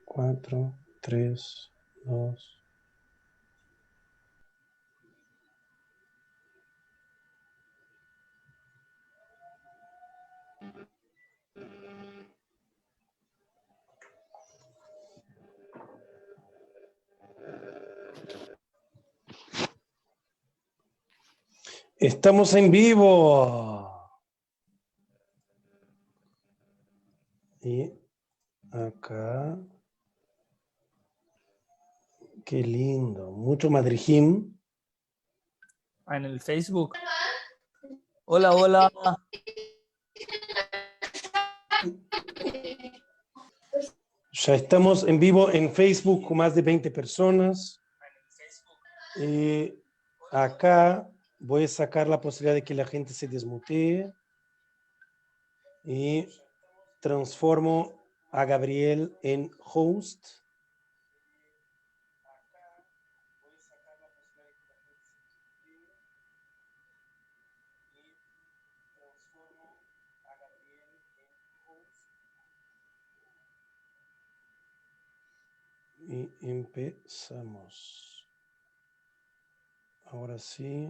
4, 3, 2. Estamos en vivo. Y acá. Qué lindo. Mucho madrijim. En el Facebook. Hola, hola. Ya estamos en vivo en Facebook con más de 20 personas. Y acá voy a sacar la posibilidad de que la gente se desmutee. Y transformo a Gabriel en host. Y empezamos. Ahora sí.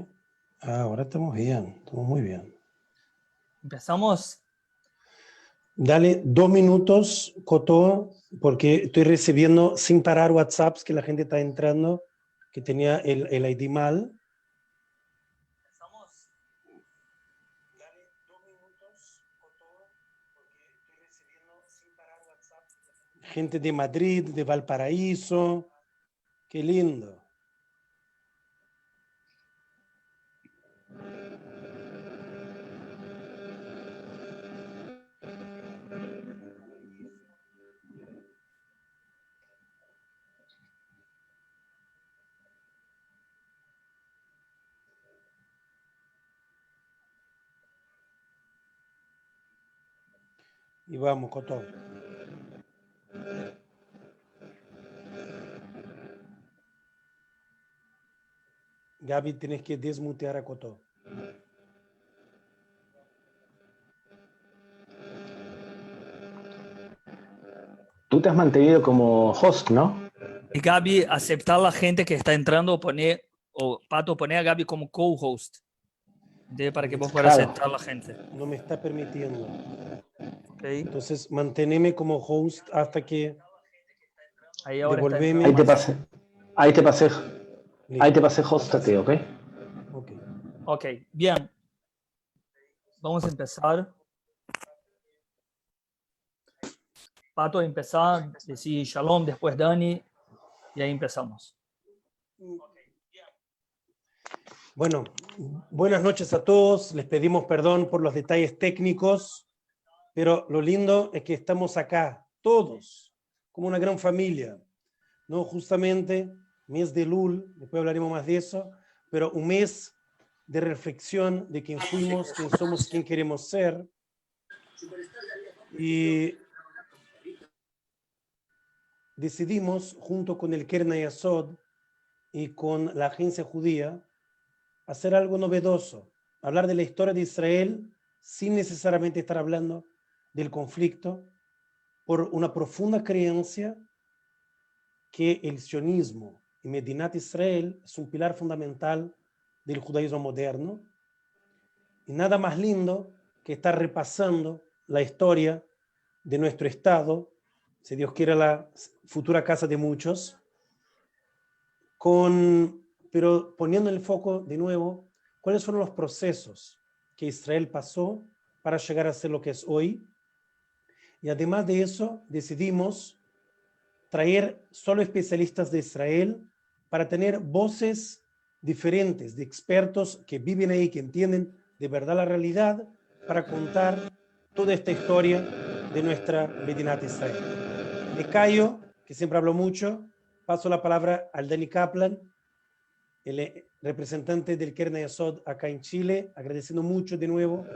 Ahora estamos bien, estamos muy bien. Empezamos. Dale 2 minutos, Cotó, porque estoy recibiendo sin parar WhatsApps que la gente está entrando, que tenía el ID mal. Empezamos. Dale 2 minutos, Cotó, porque estoy recibiendo sin parar WhatsApps. Gente de Madrid, de Valparaíso. Qué lindo. Y vamos, Cotó. Gaby, tienes que desmutear a Cotó. Tú te has mantenido como host, ¿no? Y Gaby, aceptar la gente que está entrando, o Pato, poner a Gaby como co-host. Para que vos puedas Claro. aceptar la gente. No me está permitiendo. Okay. Entonces, manténeme como host hasta que Ahí ahora devolveme. Ahí te pasé. Ahí te pasé. Listo. Ahí te pasé host a ti, ¿ok? Ok. Ok, bien. Vamos a empezar. Pato, empezar. Decir shalom, después Dani. Y ahí empezamos. Bueno, buenas noches a todos. Les pedimos perdón por los detalles técnicos, pero lo lindo es que estamos acá, todos, como una gran familia. No, justamente, mes de Lul, después hablaremos más de eso, pero un mes de reflexión de quién fuimos, quién somos, quién queremos ser. Y decidimos, junto con el Keren Hayasod y con la agencia judía, hacer algo novedoso, hablar de la historia de Israel sin necesariamente estar hablando del conflicto, por una profunda creencia que el sionismo y Medinat Israel es un pilar fundamental del judaísmo moderno. Y nada más lindo que estar repasando la historia de nuestro Estado, si Dios quiere la futura casa de muchos, pero poniendo el foco de nuevo, cuáles fueron los procesos que Israel pasó para llegar a ser lo que es hoy. Y además de eso, decidimos traer solo especialistas de Israel para tener voces diferentes de expertos que viven ahí, que entienden de verdad la realidad, para contar toda esta historia de nuestra Medinat Israel. Le callo, que siempre hablo mucho, paso la palabra al Dani Kaplan, el representante del Keren Hayasod acá en Chile, agradeciendo mucho de nuevo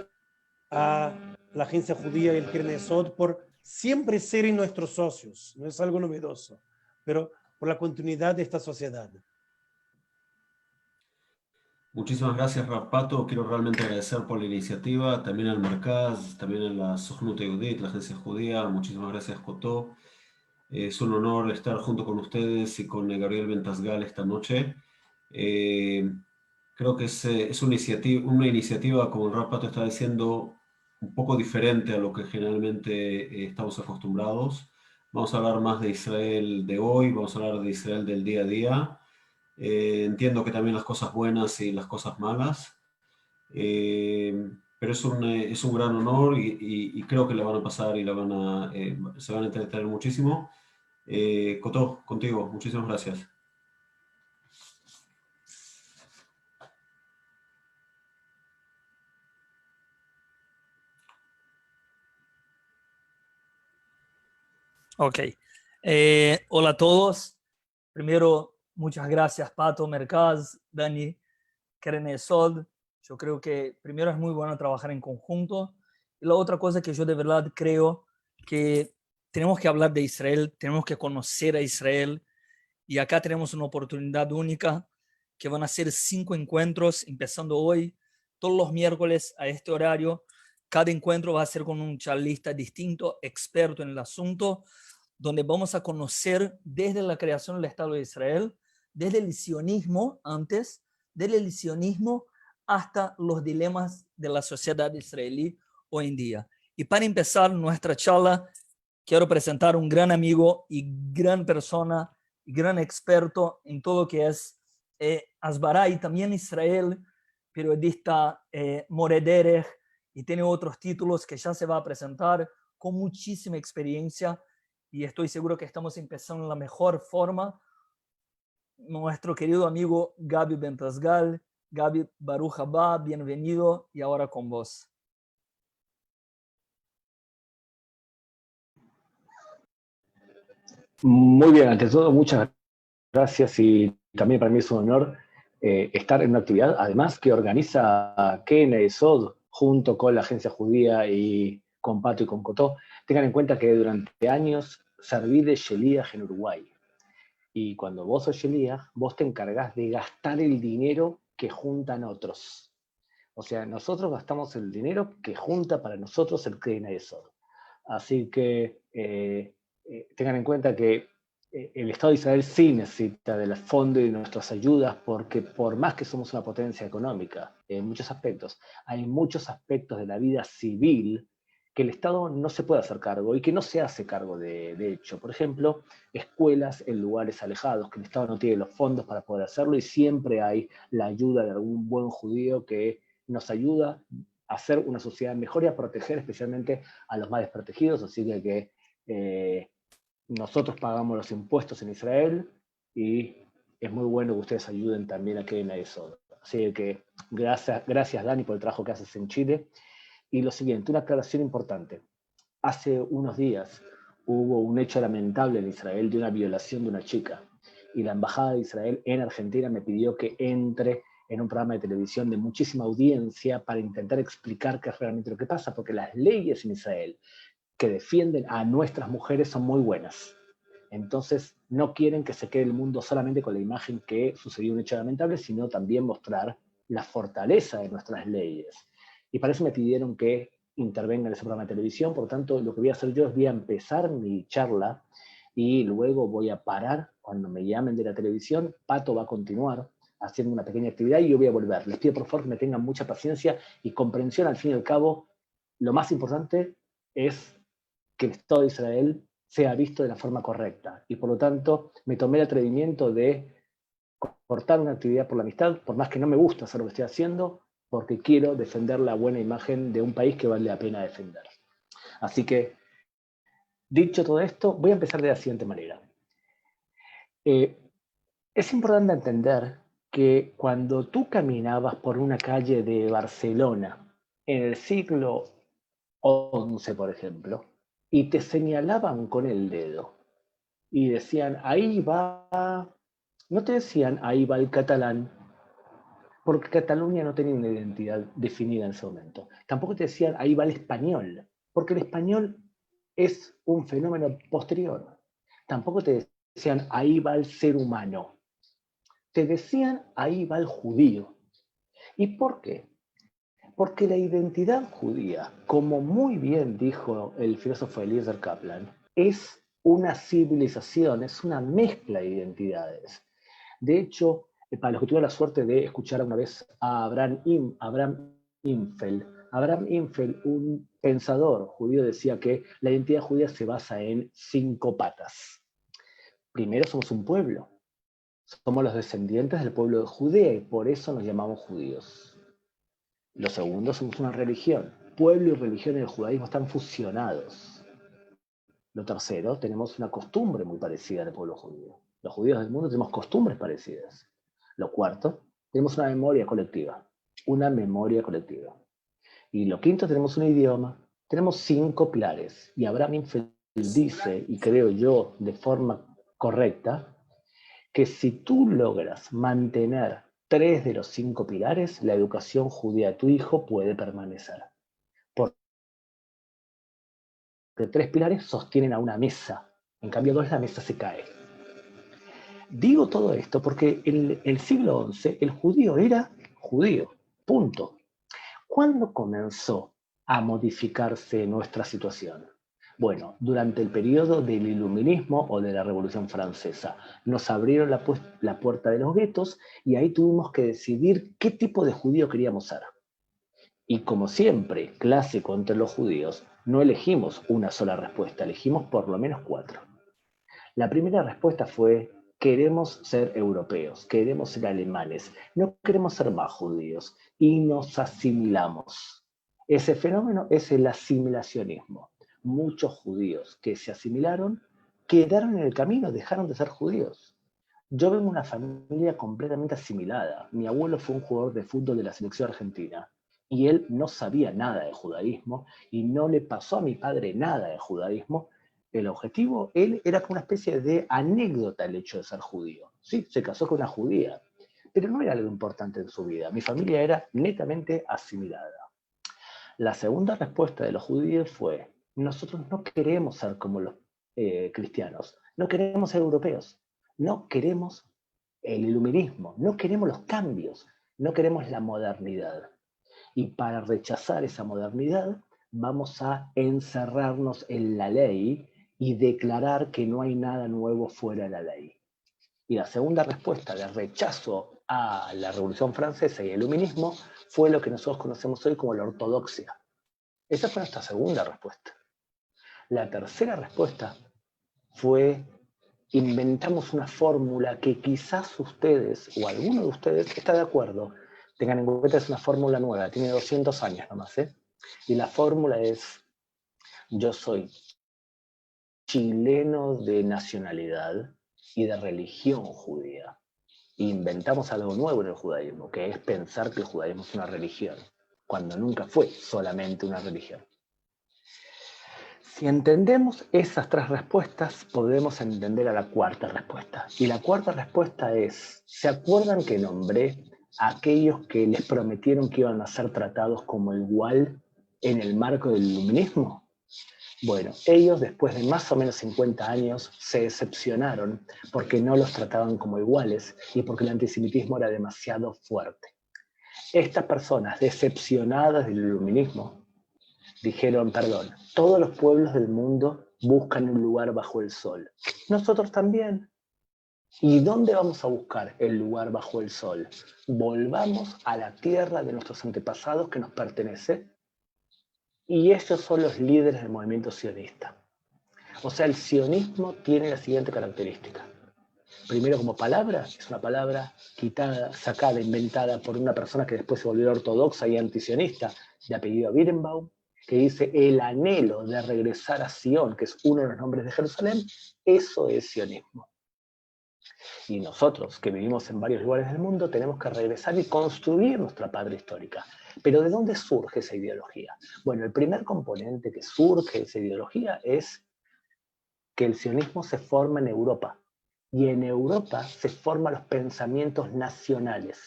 a la agencia judía y el Keren Hayasod por siempre ser nuestros socios. No es algo novedoso, pero por la continuidad de esta sociedad. Muchísimas gracias, Pato. Quiero realmente agradecer por la iniciativa, también al Mercaz, también a la Sojnut Yehudit, la agencia judía. Muchísimas gracias, Cotó. Es un honor estar junto con ustedes y con Gabriel Ventasgal esta noche. Creo que es una iniciativa, como el Rapato está diciendo, un poco diferente a lo que generalmente estamos acostumbrados. Vamos a hablar más de Israel de hoy, vamos a hablar de Israel del día a día. Entiendo que también las cosas buenas y las cosas malas. Pero es un gran honor y creo que la van a pasar y se van a entretener muchísimo. Cotó, contigo, muchísimas gracias. Ok. Hola a todos. Primero, muchas gracias, Pato, Merkaz, Dani, Keren Esod. Yo creo que primero es muy bueno trabajar en conjunto. Y la otra cosa que yo de verdad creo que tenemos que hablar de Israel, tenemos que conocer a Israel. Y acá tenemos una oportunidad única que van a ser 5 encuentros empezando hoy, todos los miércoles a este horario. Cada encuentro va a ser con un charlista distinto, experto en el asunto, donde vamos a conocer desde la creación del Estado de Israel, desde el sionismo antes, desde el sionismo hasta los dilemas de la sociedad israelí hoy en día. Y para empezar nuestra charla, quiero presentar un gran amigo y gran persona, y gran experto en todo lo que es Asbará y también Israel, periodista Morederech, y tiene otros títulos que ya se va a presentar con muchísima experiencia y estoy seguro que estamos empezando en la mejor forma. Nuestro querido amigo Gabi Bentasgal. Gabi, Baruch haba, bienvenido y ahora con vos. Muy bien, ante todo, muchas gracias y también para mí es un honor estar en una actividad, además que organiza Ken Esod junto con la agencia judía y con Pato y con Cotó. Tengan en cuenta que durante años serví de Sheliach en Uruguay. Y cuando vos sos Sheliach, vos te encargás de gastar el dinero que juntan otros. O sea, nosotros gastamos el dinero que junta para nosotros el Ken Esod. Así que tengan en cuenta que el Estado de Israel sí necesita del fondo y de nuestras ayudas, porque por más que somos una potencia económica en muchos aspectos, hay muchos aspectos de la vida civil que el Estado no se puede hacer cargo y que no se hace cargo de hecho. Por ejemplo, escuelas en lugares alejados, que el Estado no tiene los fondos para poder hacerlo y siempre hay la ayuda de algún buen judío que nos ayuda a hacer una sociedad mejor y a proteger especialmente a los más desprotegidos. Así que nosotros pagamos los impuestos en Israel y es muy bueno que ustedes ayuden también a que en eso. Así que gracias Dani por el trabajo que haces en Chile. Y lo siguiente, una aclaración importante. Hace unos días hubo un hecho lamentable en Israel de una violación de una chica. Y la Embajada de Israel en Argentina me pidió que entre en un programa de televisión de muchísima audiencia para intentar explicar qué es realmente lo que pasa, porque las leyes en Israel que defienden a nuestras mujeres son muy buenas. Entonces, no quieren que se quede el mundo solamente con la imagen que sucedió un hecho lamentable, sino también mostrar la fortaleza de nuestras leyes. Y para eso me pidieron que intervenga en ese programa de televisión. Por lo tanto, lo que voy a hacer yo es voy a empezar mi charla y luego voy a parar cuando me llamen de la televisión. Pato va a continuar haciendo una pequeña actividad y yo voy a volver. Les pido por favor que me tengan mucha paciencia y comprensión. Al fin y al cabo, lo más importante es que el Estado de Israel sea visto de la forma correcta. Y por lo tanto, me tomé el atrevimiento de cortar una actividad por la amistad, por más que no me gusta hacer lo que estoy haciendo, porque quiero defender la buena imagen de un país que vale la pena defender. Así que, dicho todo esto, voy a empezar de la siguiente manera. Es importante entender que cuando tú caminabas por una calle de Barcelona en el siglo XI, por ejemplo, y te señalaban con el dedo y decían, ahí va, no te decían, ahí va el catalán, porque Cataluña no tenía una identidad definida en ese momento. Tampoco te decían, ahí va el español, porque el español es un fenómeno posterior. Tampoco te decían, ahí va el ser humano. Te decían, ahí va el judío. ¿Y por qué? Porque la identidad judía, como muy bien dijo el filósofo Eliezer Kaplan, es una civilización, es una mezcla de identidades. De hecho, para los que tuve la suerte de escuchar una vez a Abraham Infeld, un pensador judío, decía que la identidad judía se basa en 5 patas. Primero, somos un pueblo. Somos los descendientes del pueblo de Judea y por eso nos llamamos judíos. Lo segundo, somos una religión. Pueblo y religión en el judaísmo están fusionados. Lo tercero, tenemos una costumbre muy parecida al pueblo judío. Los judíos del mundo tenemos costumbres parecidas. Lo cuarto, tenemos una memoria colectiva. Una memoria colectiva. Y lo quinto, tenemos un idioma. Tenemos 5 pilares. Y Abraham Infeld dice, y creo yo de forma correcta, que si tú logras mantener 3 de los 5 pilares, la educación judía de tu hijo puede permanecer. Porque 3 pilares sostienen a una mesa. En cambio, 2, la mesa se cae. Digo todo esto porque en el siglo XI el judío era judío, punto. ¿Cuándo comenzó a modificarse nuestra situación? Bueno, durante el periodo del Iluminismo o de la Revolución Francesa. Nos abrieron la puerta de los guetos y ahí tuvimos que decidir qué tipo de judío queríamos ser. Y como siempre, clásico entre los judíos, no elegimos una sola respuesta, elegimos por lo menos 4. La primera respuesta fue: queremos ser europeos, queremos ser alemanes, no queremos ser más judíos, y nos asimilamos. Ese fenómeno es el asimilacionismo. Muchos judíos que se asimilaron quedaron en el camino, dejaron de ser judíos. Yo vengo de una familia completamente asimilada. Mi abuelo fue un jugador de fútbol de la selección argentina, y él no sabía nada de judaísmo, y no le pasó a mi padre nada de judaísmo. El objetivo, él era como una especie de anécdota el hecho de ser judío. Sí, se casó con una judía, pero no era algo importante en su vida. Mi familia era netamente asimilada. La segunda respuesta de los judíos fue: nosotros no queremos ser como los cristianos, no queremos ser europeos, no queremos el iluminismo, no queremos los cambios, no queremos la modernidad. Y para rechazar esa modernidad, vamos a encerrarnos en la ley y declarar que no hay nada nuevo fuera de la ley. Y la segunda respuesta de rechazo a la Revolución Francesa y el iluminismo fue lo que nosotros conocemos hoy como la ortodoxia. Esa fue nuestra segunda respuesta. La tercera respuesta fue: inventamos una fórmula que quizás ustedes o alguno de ustedes está de acuerdo. Tengan en cuenta, es una fórmula nueva, tiene 200 años nomás, ¿eh? Y la fórmula es: yo soy chileno de nacionalidad y de religión judía. Inventamos algo nuevo en el judaísmo, que es pensar que el judaísmo es una religión, cuando nunca fue solamente una religión. Si entendemos esas 3 respuestas, podemos entender a la cuarta respuesta. Y la cuarta respuesta es: ¿se acuerdan que nombré a aquellos que les prometieron que iban a ser tratados como igual en el marco del iluminismo? Bueno, ellos después de más o menos 50 años se decepcionaron porque no los trataban como iguales y porque el antisemitismo era demasiado fuerte. Estas personas decepcionadas del iluminismo dijeron: perdón, todos los pueblos del mundo buscan un lugar bajo el sol. Nosotros también. ¿Y dónde vamos a buscar el lugar bajo el sol? Volvamos a la tierra de nuestros antepasados que nos pertenece. Y ellos son los líderes del movimiento sionista. O sea, el sionismo tiene la siguiente característica. Primero, como palabra, es una palabra quitada, sacada, inventada por una persona que después se volvió ortodoxa y antisionista, de apellido Birnbaum, que dice: el anhelo de regresar a Sion, que es uno de los nombres de Jerusalén, eso es sionismo. Y nosotros, que vivimos en varios lugares del mundo, tenemos que regresar y construir nuestra patria histórica. ¿Pero de dónde surge esa ideología? Bueno, el primer componente que surge de esa ideología es que el sionismo se forma en Europa. Y en Europa se forman los pensamientos nacionales.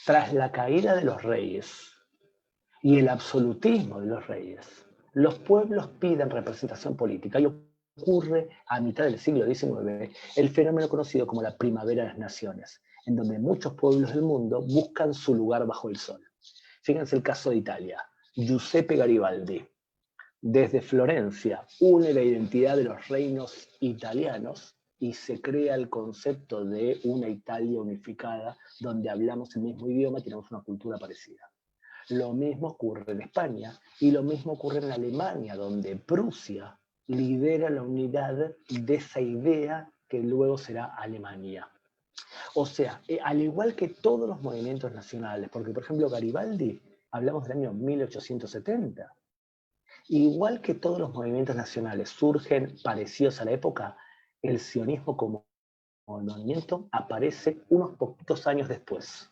Tras la caída de los reyes y el absolutismo de los reyes, los pueblos piden representación política y ocurre a mitad del siglo XIX el fenómeno conocido como la Primavera de las Naciones, en donde muchos pueblos del mundo buscan su lugar bajo el sol. Fíjense el caso de Italia. Giuseppe Garibaldi, desde Florencia, une la identidad de los reinos italianos y se crea el concepto de una Italia unificada, donde hablamos el mismo idioma y tenemos una cultura parecida. Lo mismo ocurre en España y lo mismo ocurre en Alemania, donde Prusia lidera la unidad de esa idea que luego será Alemania. O sea, al igual que todos los movimientos nacionales, porque por ejemplo Garibaldi, hablamos del año 1870, igual que todos los movimientos nacionales surgen parecidos a la época, el sionismo como movimiento aparece unos poquitos años después.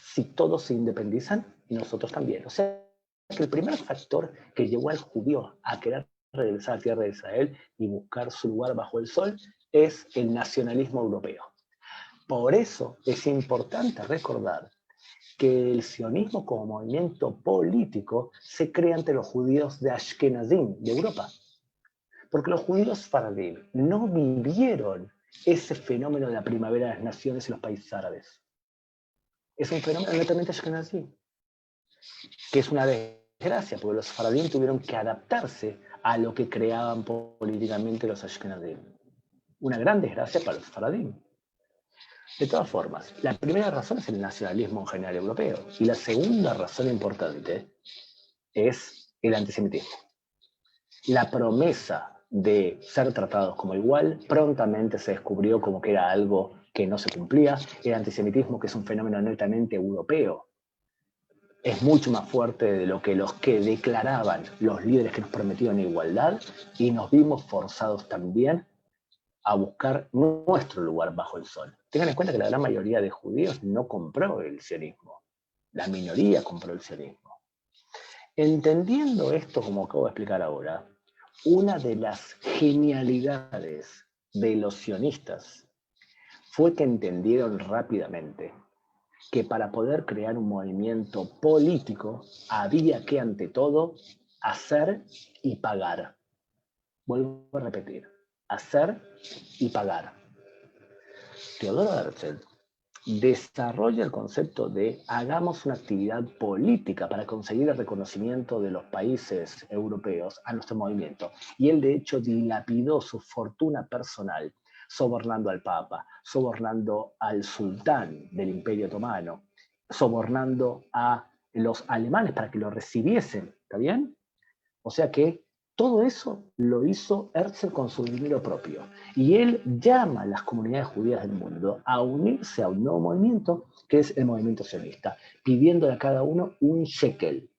Si todos se independizan, nosotros también. O sea, que el primer factor que llevó al judío a querer regresar a la tierra de Israel y buscar su lugar bajo el sol es el nacionalismo europeo. Por eso es importante recordar que el sionismo como movimiento político se crea ante los judíos de Ashkenazim, de Europa. Porque los judíos faradim no vivieron ese fenómeno de la primavera de las naciones en los países árabes. Es un fenómeno netamente ashkenazí, que es una desgracia, porque los faradim tuvieron que adaptarse a lo que creaban políticamente los ashkenazim. Una gran desgracia para los faradim. De todas formas, la primera razón es el nacionalismo en general europeo, y la segunda razón importante es el antisemitismo. La promesa de ser tratados como igual prontamente se descubrió como que era algo que no se cumplía. El antisemitismo, que es un fenómeno netamente europeo, es mucho más fuerte de lo que los que declaraban los líderes que nos prometían igualdad, y nos vimos forzados también a buscar nuestro lugar bajo el sol. Tengan en cuenta que la gran mayoría de judíos no compró el sionismo. La minoría compró el sionismo. Entendiendo esto, como acabo de explicar ahora, una de las genialidades de los sionistas fue que entendieron rápidamente que para poder crear un movimiento político había que, ante todo, hacer y pagar. Vuelvo a repetir, hacer y pagar. Teodoro Herzl desarrolla el concepto de hagamos una actividad política para conseguir el reconocimiento de los países europeos a nuestro movimiento. Y él, de hecho, dilapidó su fortuna personal sobornando al Papa, sobornando al sultán del Imperio Otomano, sobornando a los alemanes para que lo recibiesen, ¿está bien? O sea que todo eso lo hizo Herzl con su dinero propio. Y él llama a las comunidades judías del mundo a unirse a un nuevo movimiento, que es el movimiento sionista, pidiéndole a cada uno un shekel.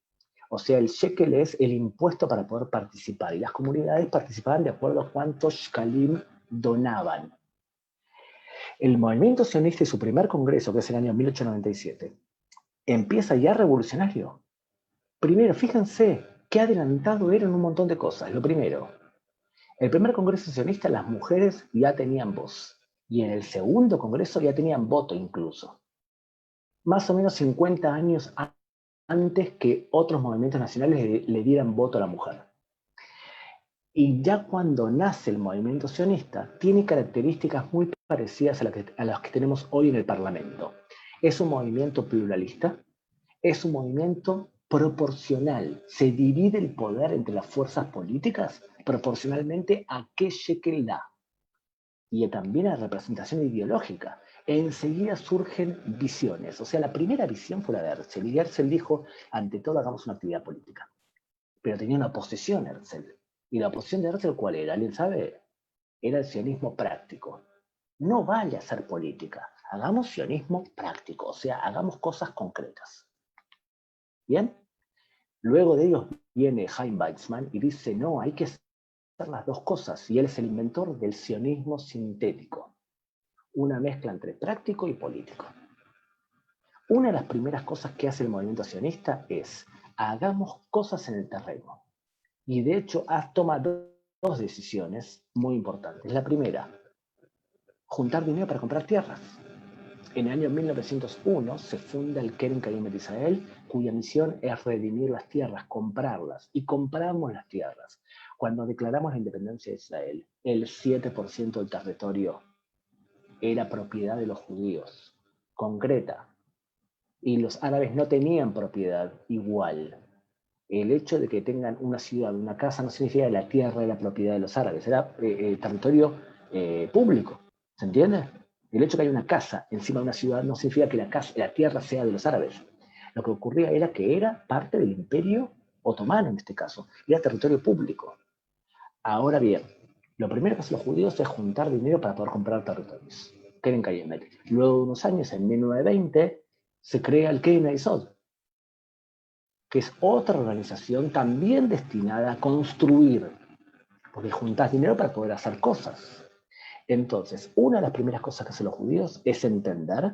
O sea, el shekel es el impuesto para poder participar. Y las comunidades participaban de acuerdo a cuántos shkalim donaban. El movimiento sionista y su primer congreso, que es el año 1897, empieza ya revolucionario. Primero, fíjense qué adelantado era en un montón de cosas. Lo primero, el primer congreso sionista las mujeres ya tenían voz. Y en el segundo congreso ya tenían voto incluso. Más o menos 50 años antes que otros movimientos nacionales le dieran voto a la mujer. Y ya cuando nace el movimiento sionista, tiene características muy parecidas a las que tenemos hoy en el Parlamento. Es un movimiento pluralista, es un movimiento proporcional. Se divide el poder entre las fuerzas políticas proporcionalmente a qué shekel da. Y también a la representación ideológica. Enseguida surgen visiones. O sea, la primera visión fue la de Herzl. Y Herzl dijo, ante todo hagamos una actividad política. Pero tenía una oposición Herzl. ¿Y la oposición de Herzl cuál era? ¿Alguien sabe? Era el sionismo práctico. No vale hacer política. Hagamos sionismo práctico. O sea, hagamos cosas concretas. ¿Bien? Luego de ellos viene Chaim Weizmann y dice, no, hay que hacer las dos cosas. Y él es el inventor del sionismo sintético. Una mezcla entre práctico y político. Una de las primeras cosas que hace el movimiento sionista es, hagamos cosas en el terreno. Y de hecho, toma dos decisiones muy importantes. La primera, juntar dinero para comprar tierras. En el año 1901 se funda el Keren Kayemet Israel, cuya misión es redimir las tierras, comprarlas. Y compramos las tierras. Cuando declaramos la independencia de Israel, el 7% del territorio era propiedad de los judíos, concreta. Y los árabes no tenían propiedad igual. El hecho de que tengan una ciudad, una casa, no significa que la tierra era propiedad de los árabes, era territorio público, ¿se entiende? El hecho de que haya una casa encima de una ciudad no significa que la tierra sea de los árabes. Lo que ocurría era que era parte del imperio otomano en este caso, era territorio público. Ahora bien, lo primero que hacen los judíos es juntar dinero para poder comprar territorios. Keren Kayemet. Luego de unos años, en 1920, se crea el Keren Ayesod, que es otra organización también destinada a construir, porque juntás dinero para poder hacer cosas. Entonces, una de las primeras cosas que hacen los judíos es entender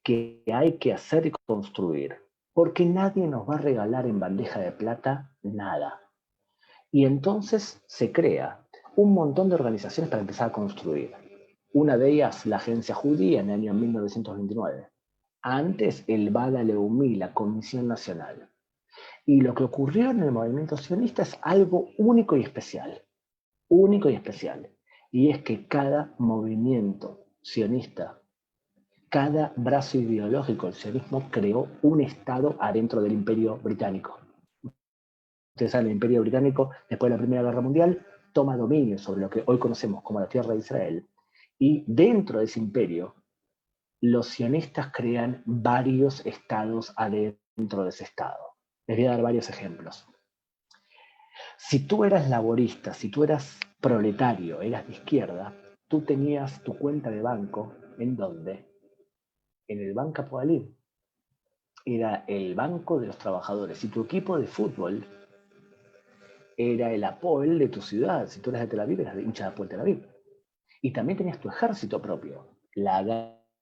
que hay que hacer y construir, porque nadie nos va a regalar en bandeja de plata nada. Y entonces se crea un montón de organizaciones para empezar a construir. Una de ellas, la Agencia Judía, en el año 1929. Antes, el Bala Leumí, la Comisión Nacional. Y lo que ocurrió en el movimiento sionista es algo único y especial. Único y especial. Y es que cada movimiento sionista, cada brazo ideológico del sionismo creó un Estado adentro del Imperio Británico. Ustedes saben, el Imperio Británico, después de la Primera Guerra Mundial, toma dominio sobre lo que hoy conocemos como la Tierra de Israel. Y dentro de ese imperio, los sionistas crean varios estados adentro de ese estado. Les voy a dar varios ejemplos. Si tú eras laborista, si tú eras proletario, eras de izquierda, tú tenías tu cuenta de banco, ¿en dónde? En el Banco Hapoalim. Era el banco de los trabajadores. Y tu equipo de fútbol era el Hapoel de tu ciudad. Si tú eras de Tel Aviv, eras de hincha de Hapoel Tel Aviv. Y también tenías tu ejército propio, la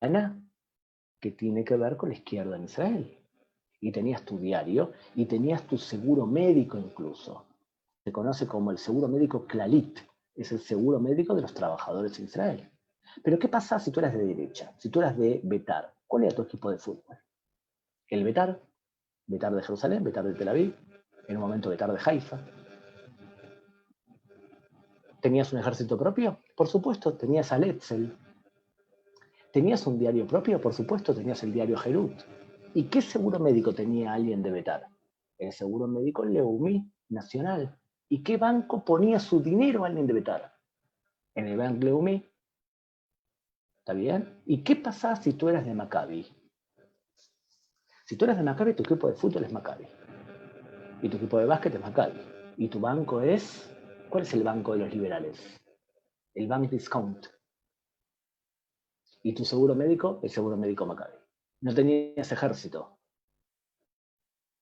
Haganah, que tiene que ver con la izquierda en Israel. Y tenías tu diario y tenías tu seguro médico incluso. Se conoce como el seguro médico Clalit. Es el seguro médico de los trabajadores en Israel. Pero ¿qué pasa si tú eras de derecha? Si tú eras de Betar, ¿cuál era tu equipo de fútbol? El Betar de Jerusalén, Betar de Tel Aviv, en un momento Betar de Haifa. ¿Tenías un ejército propio? Por supuesto, tenías al Etzel. ¿Tenías un diario propio? Por supuesto, tenías el diario Herut. ¿Y qué seguro médico tenía alguien de Betar? El seguro médico Leumí Nacional. ¿Y qué banco ponía su dinero alguien de Betar? En el Banco Leumí. ¿Está bien? ¿Y qué pasaba si tú eras de Maccabi? Si tú eras de Maccabi, tu equipo de fútbol es Maccabi. Y tu equipo de básquet es Maccabi. Y tu banco es... ¿Cuál es el banco de los liberales? El Bank Discount. Y tu seguro médico, el seguro médico Maccabi. No tenías ejército.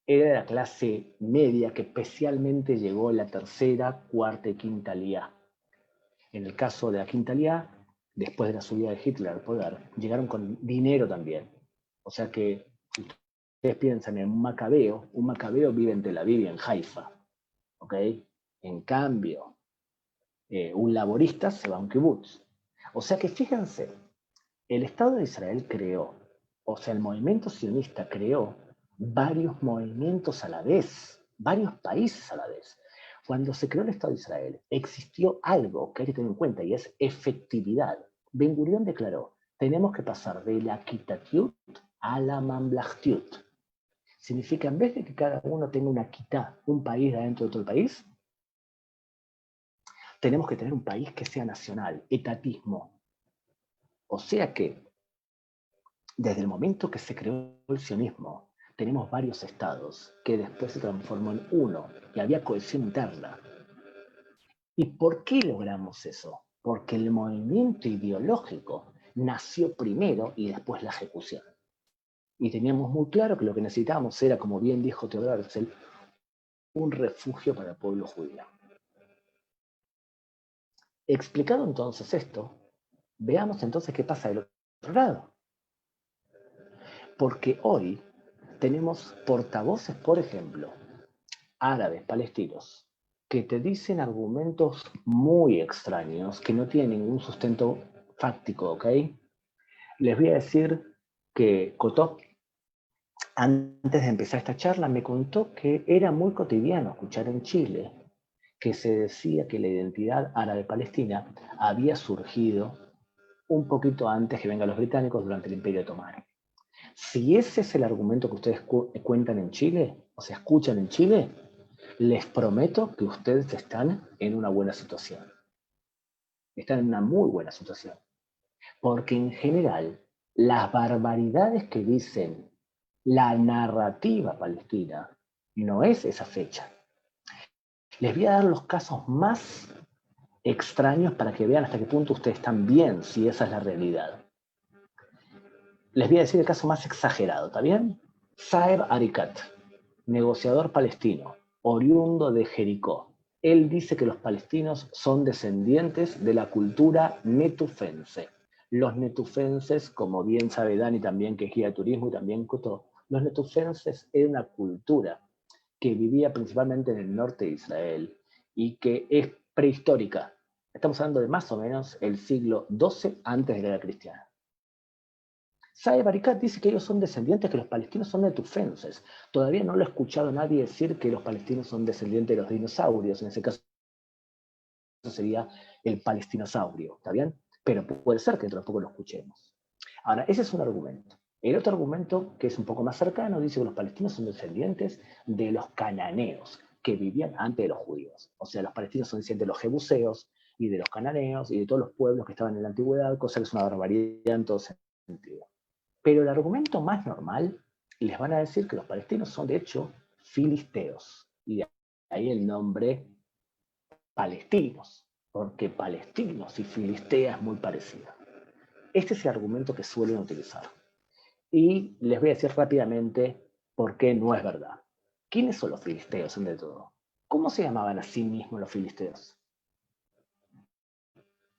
Era la clase media que especialmente llegó en la tercera, cuarta y quinta Aliyá. En el caso de la quinta Aliyá, después de la subida de Hitler al poder, llegaron con dinero también. O sea que, si ustedes piensan en un macabeo vive en Tel Aviv y en Haifa. ¿Ok? En cambio, un laborista se va a un kibutz. O sea que fíjense, el Estado de Israel creó, o sea, el movimiento sionista creó varios movimientos a la vez, varios países a la vez. Cuando se creó el Estado de Israel, existió algo que hay que tener en cuenta y es efectividad. Ben Gurión declaró, tenemos que pasar de la kitatiut a la mamlachtiut. Significa, en vez de que cada uno tenga una kitá, un país adentro de otro país, tenemos que tener un país que sea nacional, etatismo. O sea que, desde el momento que se creó el sionismo, tenemos varios estados que después se transformó en uno y había cohesión interna. ¿Y por qué logramos eso? Porque el movimiento ideológico nació primero y después la ejecución. Y teníamos muy claro que lo que necesitábamos era, como bien dijo Theodor Herzl, un refugio para el pueblo judío. Explicado entonces esto, veamos entonces qué pasa del otro lado. Porque hoy tenemos portavoces, por ejemplo, árabes, palestinos, que te dicen argumentos muy extraños, que no tienen ningún sustento fáctico, ¿ok? Les voy a decir que Cotó, antes de empezar esta charla, me contó que era muy cotidiano escuchar en Chile que se decía que la identidad árabe-palestina había surgido un poquito antes que vengan los británicos durante el Imperio Otomano. Si ese es el argumento que ustedes cuentan en Chile, o sea, escuchan en Chile, les prometo que ustedes están en una buena situación. Están en una muy buena situación. Porque en general, las barbaridades que dicen la narrativa palestina no es esa fecha. Les voy a dar los casos más extraños para que vean hasta qué punto ustedes están bien, si esa es la realidad. Les voy a decir el caso más exagerado, ¿está bien? Saeb Arikat, negociador palestino, oriundo de Jericó. Él dice que los palestinos son descendientes de la cultura netufense. Los netufenses, como bien sabe Dani también, que es guía de turismo y también Cotó, los netufenses era una cultura que vivía principalmente en el norte de Israel y que es prehistórica. Estamos hablando de más o menos el siglo XII antes de la era cristiana. Saeb Arikat dice que ellos son descendientes, que los palestinos son netufenses. Todavía no lo he escuchado a nadie decir que los palestinos son descendientes de los dinosaurios. En ese caso sería el palestinosaurio, ¿está bien? Pero puede ser que dentro de poco lo escuchemos. Ahora, ese es un argumento. El otro argumento, que es un poco más cercano, dice que los palestinos son descendientes de los cananeos, que vivían antes de los judíos. O sea, los palestinos son descendientes de los jebuseos y de los cananeos y de todos los pueblos que estaban en la antigüedad, cosa que es una barbaridad en todo sentido. Pero el argumento más normal, les van a decir que los palestinos son de hecho filisteos. Y de ahí el nombre palestinos, porque palestinos y filistea es muy parecido. Este es el argumento que suelen utilizar. Y les voy a decir rápidamente por qué no es verdad. ¿Quiénes son los filisteos, entre todo? ¿Cómo se llamaban a sí mismos los filisteos?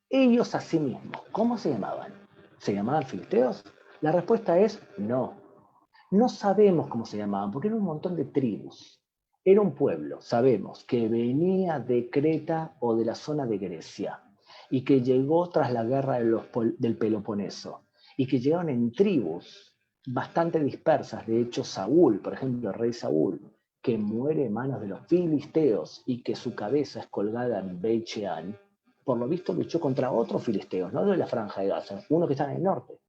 Ellos a sí mismos, ¿cómo se llamaban? ¿Se llamaban filisteos? La respuesta es no. No sabemos cómo se llamaban, porque eran un montón de tribus. Era un pueblo, sabemos, que venía de Creta o de la zona de Grecia, y que llegó tras la guerra del Peloponeso, y que llegaron en tribus bastante dispersas. De hecho, Saúl, por ejemplo, el rey Saúl, que muere en manos de los filisteos y que su cabeza es colgada en Beit Shean, por lo visto luchó contra otros filisteos, no de la Franja de Gaza, uno que está en el norte.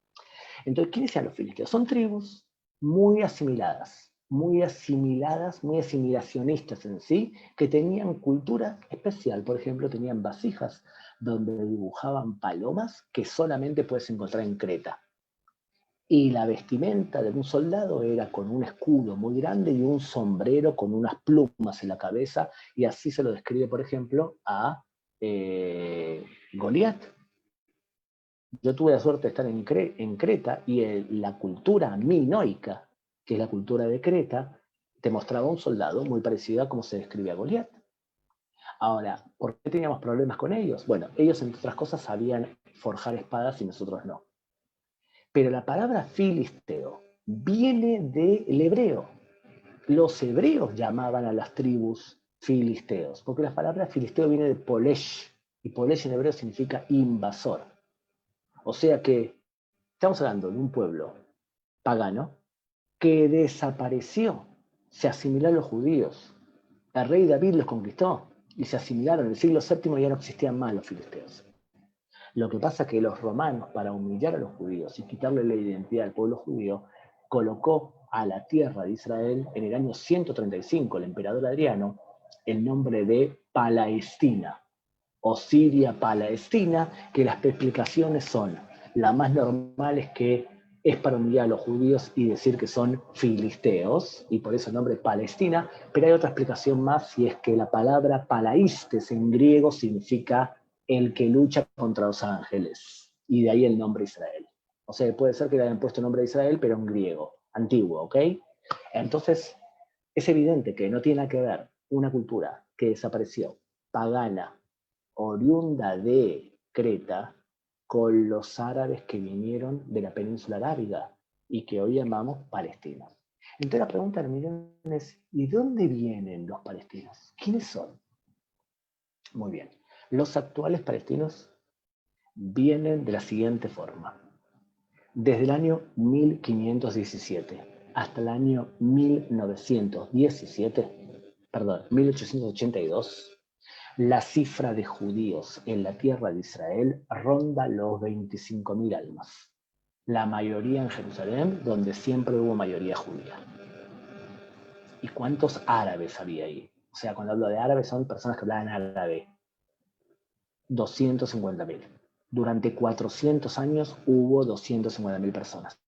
Entonces, ¿quiénes eran los filisteos? Son tribus muy asimiladas, muy asimilacionistas en sí, que tenían cultura especial. Por ejemplo, tenían vasijas donde dibujaban palomas que solamente puedes encontrar en Creta. Y la vestimenta de un soldado era con un escudo muy grande y un sombrero con unas plumas en la cabeza, y así se lo describe, por ejemplo, a Goliat. Yo tuve la suerte de estar en Creta y la cultura minoica, que es la cultura de Creta, te mostraba un soldado muy parecido a cómo se describe a Goliat. Ahora, ¿por qué teníamos problemas con ellos? Bueno, ellos, entre otras cosas, sabían forjar espadas y nosotros no. Pero la palabra filisteo viene del hebreo. Los hebreos llamaban a las tribus filisteos, porque la palabra filisteo viene de polesh, y polesh en hebreo significa invasor. O sea que estamos hablando de un pueblo pagano que desapareció, se asimiló a los judíos. El rey David los conquistó y se asimilaron. En el siglo VII ya no existían más los filisteos. Lo que pasa es que los romanos, para humillar a los judíos y quitarle la identidad al pueblo judío, colocó a la tierra de Israel en el año 135, el emperador Adriano, el nombre de Palestina, o Siria Palestina, que las explicaciones son, la más normal es que es para humillar a los judíos y decir que son filisteos, y por eso el nombre Palestina, pero hay otra explicación más, y es que la palabra palaístes en griego significa el que lucha contra los ángeles, y de ahí el nombre Israel. O sea, puede ser que le hayan puesto el nombre de Israel, pero en griego, antiguo, ¿ok? Entonces, es evidente que no tiene nada que ver una cultura que desapareció, pagana, oriunda de Creta, con los árabes que vinieron de la península arábiga y que hoy llamamos palestinos. Entonces la pregunta del millón es, ¿y dónde vienen los palestinos? ¿Quiénes son? Muy bien, los actuales palestinos vienen de la siguiente forma. Desde el año 1517 hasta el año 1882, la cifra de judíos en la tierra de Israel ronda los 25.000 almas. La mayoría en Jerusalén, donde siempre hubo mayoría judía. ¿Y cuántos árabes había ahí? O sea, cuando hablo de árabes son personas que hablaban árabe. 250.000. Durante 400 años hubo 250.000 personas.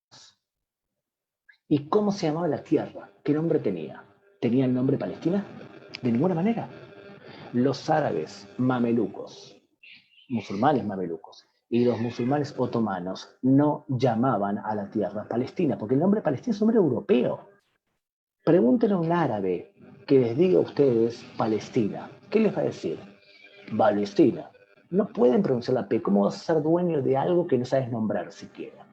¿Y cómo se llamaba la tierra? ¿Qué nombre tenía? ¿Tenía el nombre Palestina? De ninguna manera. Los árabes mamelucos, musulmanes mamelucos, y los musulmanes otomanos no llamaban a la tierra Palestina, porque el nombre Palestina es un nombre europeo. Pregúntenle a un árabe que les diga a ustedes Palestina. ¿Qué les va a decir? Palestina. No pueden pronunciar la P. ¿Cómo vas a ser dueño de algo que no sabes nombrar siquiera?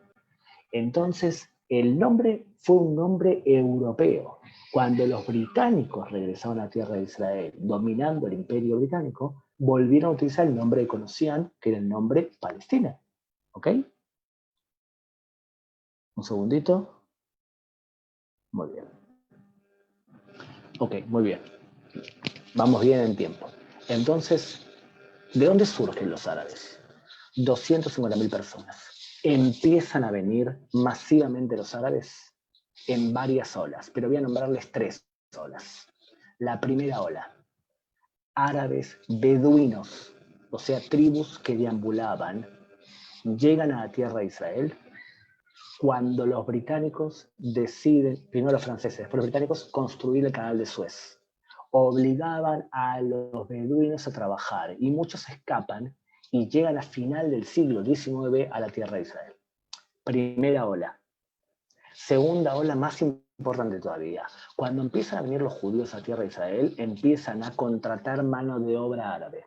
Entonces, el nombre fue un nombre europeo. Cuando los británicos regresaron a la tierra de Israel, dominando el imperio británico, volvieron a utilizar el nombre que conocían, que era el nombre Palestina. ¿Ok? Un segundito. Muy bien. Ok, muy bien. Vamos bien en tiempo. Entonces, ¿de dónde surgen los árabes? 250.000 personas. Empiezan a venir masivamente los árabes en varias olas, pero voy a nombrarles 3 olas. La primera ola, árabes beduinos, o sea, tribus que deambulaban, llegan a la tierra de Israel cuando los británicos deciden, primero los franceses, después los británicos, construir el canal de Suez. Obligaban a los beduinos a trabajar y muchos escapan y llegan a final del siglo XIX a la tierra de Israel. Primera ola. Segunda ola más importante todavía. Cuando empiezan a venir los judíos a la tierra de Israel, empiezan a contratar mano de obra árabe.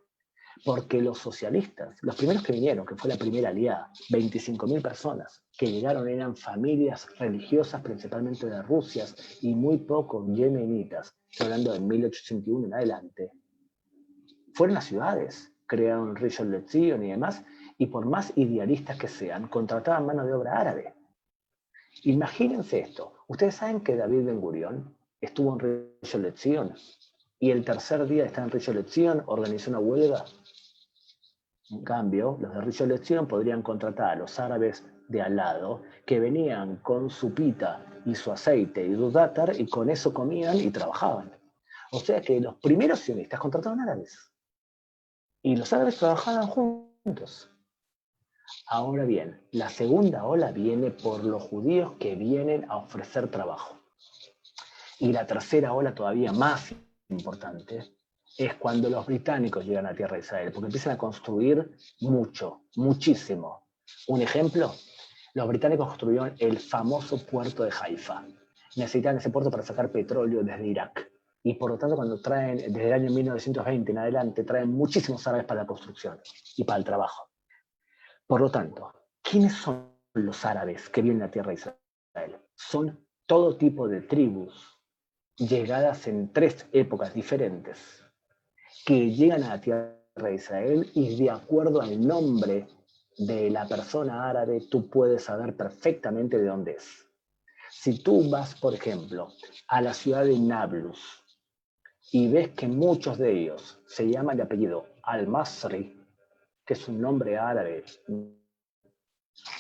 Porque los socialistas, los primeros que vinieron, que fue la primera aliada, 25.000 personas que llegaron eran familias religiosas, principalmente de Rusia, y muy pocos yemenitas, hablando de 1861 en adelante. Fueron las ciudades, crearon Rishon LeZion y demás, y por más idealistas que sean, contrataban mano de obra árabe. Imagínense esto. Ustedes saben que David Ben Gurión estuvo en Rishon LeZion y el tercer día de estar en Rishon LeZion organizó una huelga. En cambio, los de Rishon LeZion podrían contratar a los árabes de al lado que venían con su pita y su aceite y su dátar y con eso comían y trabajaban. O sea que los primeros sionistas contrataron árabes y los árabes trabajaban juntos. Ahora bien, la segunda ola viene por los judíos que vienen a ofrecer trabajo. Y la tercera ola, todavía más importante, es cuando los británicos llegan a tierra de Israel, porque empiezan a construir mucho, muchísimo. Un ejemplo, los británicos construyeron el famoso puerto de Haifa. Necesitaban ese puerto para sacar petróleo desde Irak. Y por lo tanto, cuando traen, desde el año 1920 en adelante, traen muchísimos árabes para la construcción y para el trabajo. Por lo tanto, ¿quiénes son los árabes que vienen a tierra de Israel? Son todo tipo de tribus llegadas en 3 épocas diferentes que llegan a la tierra de Israel y de acuerdo al nombre de la persona árabe tú puedes saber perfectamente de dónde es. Si tú vas, por ejemplo, a la ciudad de Nablus y ves que muchos de ellos se llaman de apellido Al-Masri, que es un nombre árabe,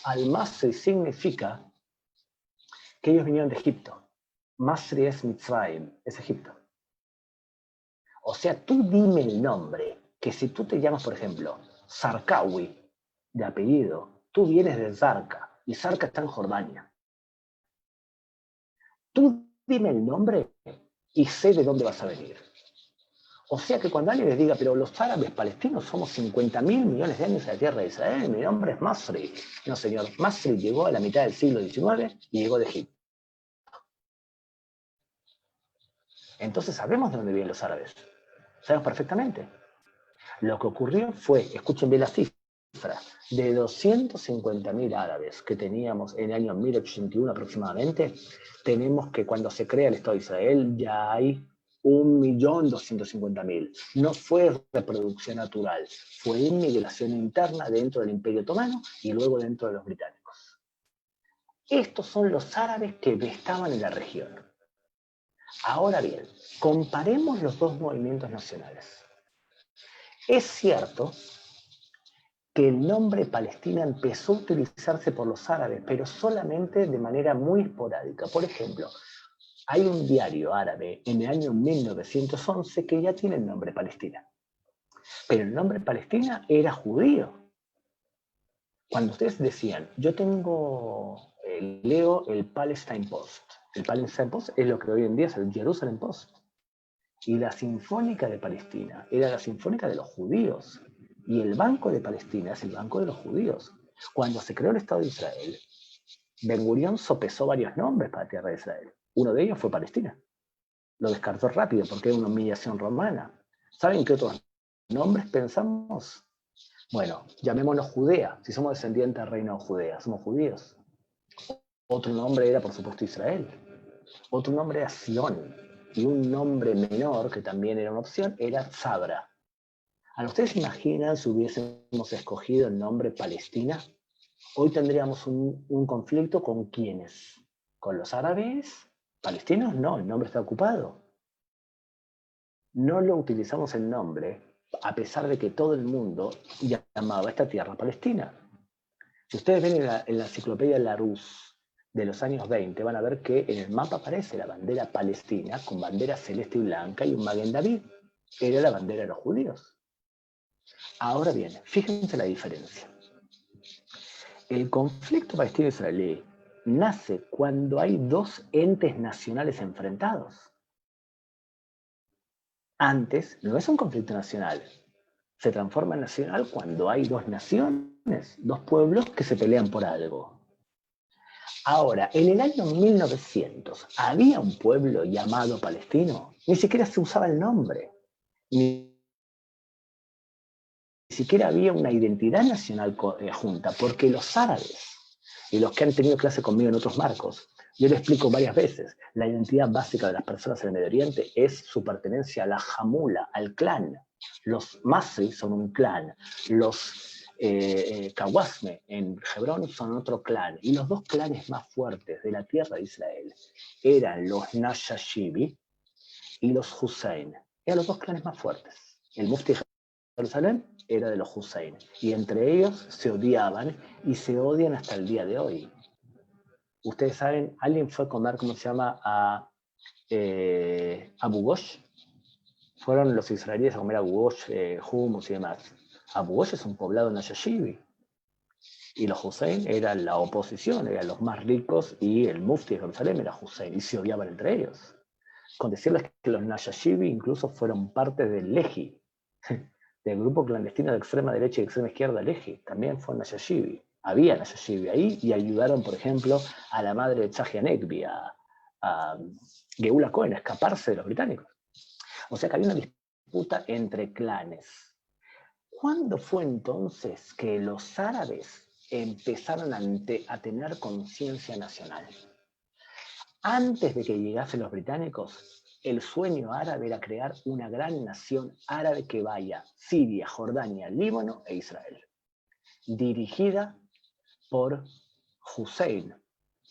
Al-Masri significa que ellos vinieron de Egipto. Masri es Mitzrayim, es Egipto. O sea, tú dime el nombre, que si tú te llamas, por ejemplo, Zarqawi, de apellido, tú vienes de Zarqa, y Zarqa está en Jordania. Tú dime el nombre y sé de dónde vas a venir. O sea que cuando alguien les diga, pero los árabes palestinos somos 50.000 millones de años en la tierra de Israel, mi nombre es Masri. No, señor, Masri llegó a la mitad del siglo XIX y llegó de Egipto. Entonces sabemos de dónde vienen los árabes. Sabemos perfectamente. Lo que ocurrió fue, escuchen bien la cifra, de 250.000 árabes que teníamos en el año 1881 aproximadamente, tenemos que cuando se crea el Estado de Israel ya hay 1.250.000. No fue reproducción natural, fue inmigración interna dentro del Imperio Otomano y luego dentro de los británicos. Estos son los árabes que estaban en la región. Ahora bien, comparemos los dos movimientos nacionales. Es cierto que el nombre Palestina empezó a utilizarse por los árabes, pero solamente de manera muy esporádica. Por ejemplo, Hay un diario árabe en el año 1911 que ya tiene el nombre Palestina. Pero el nombre Palestina era judío. Cuando ustedes decían, yo leo el Palestine Post. El Palestine Post es lo que hoy en día es el Jerusalem Post. Y la Sinfónica de Palestina era la Sinfónica de los judíos. Y el Banco de Palestina es el Banco de los judíos. Cuando se creó el Estado de Israel, Ben Gurión sopesó varios nombres para la tierra de Israel. Uno de ellos fue Palestina. Lo descartó rápido porque era una humillación romana. ¿Saben qué otros nombres pensamos? Bueno, llamémonos Judea, si somos descendientes del reino de Judea, somos judíos. Otro nombre era, por supuesto, Israel. Otro nombre era Sion. Y un nombre menor, que también era una opción, era Sabra. ¿Ustedes se imaginan si hubiésemos escogido el nombre Palestina? Hoy tendríamos un conflicto ¿con quiénes? ¿Con los árabes? ¿Palestinos? No, el nombre está ocupado. No lo utilizamos el nombre, a pesar de que todo el mundo llamaba a esta tierra Palestina. Si ustedes ven en la enciclopedia Larousse de los años 20, van a ver que en el mapa aparece la bandera palestina con bandera celeste y blanca y un Maguen David. Era la bandera de los judíos. Ahora bien, fíjense la diferencia. El conflicto palestino-israelí nace cuando hay dos entes nacionales enfrentados. Antes no es un conflicto nacional. Se transforma en nacional cuando hay dos naciones, dos pueblos que se pelean por algo. Ahora, en el año 1900, ¿había un pueblo llamado palestino? Ni siquiera se usaba el nombre. Ni siquiera había una identidad nacional junta, porque los árabes, y los que han tenido clase conmigo en otros marcos, yo le explico varias veces, la identidad básica de las personas en el Medio Oriente es su pertenencia a la jamula, al clan. Los Masri son un clan, los Kawasme en Hebrón son otro clan, y los dos clanes más fuertes de la tierra de Israel eran los Nashashibi y los Hussein. Eran los dos clanes más fuertes. El mufti de Jerusalén era de los Hussein, y entre ellos se odiaban y se odian hasta el día de hoy. Ustedes saben, alguien fue a comer, ¿cómo se llama?, a Abu Ghosh. Fueron los israelíes a comer a Abu Ghosh, hummus y demás. Abu Ghosh es un poblado nashashibi. Y los Hussein eran la oposición, eran los más ricos, y el mufti de Jerusalén era Hussein, y se odiaban entre ellos. Con decirles que los nashashibi incluso fueron parte del Lehi, del grupo clandestino de extrema derecha y extrema izquierda Lehi, también fue nashashibi. Había nashashibi ahí y ayudaron, por ejemplo, a la madre de Tzahi Hanekbi, a Geula Cohen, a escaparse de los británicos. O sea que había una disputa entre clanes. ¿Cuándo fue entonces que los árabes empezaron a tener conciencia nacional? Antes de que llegasen los británicos, el sueño árabe era crear una gran nación árabe que vaya Siria, Jordania, Líbano e Israel, dirigida por Hussein,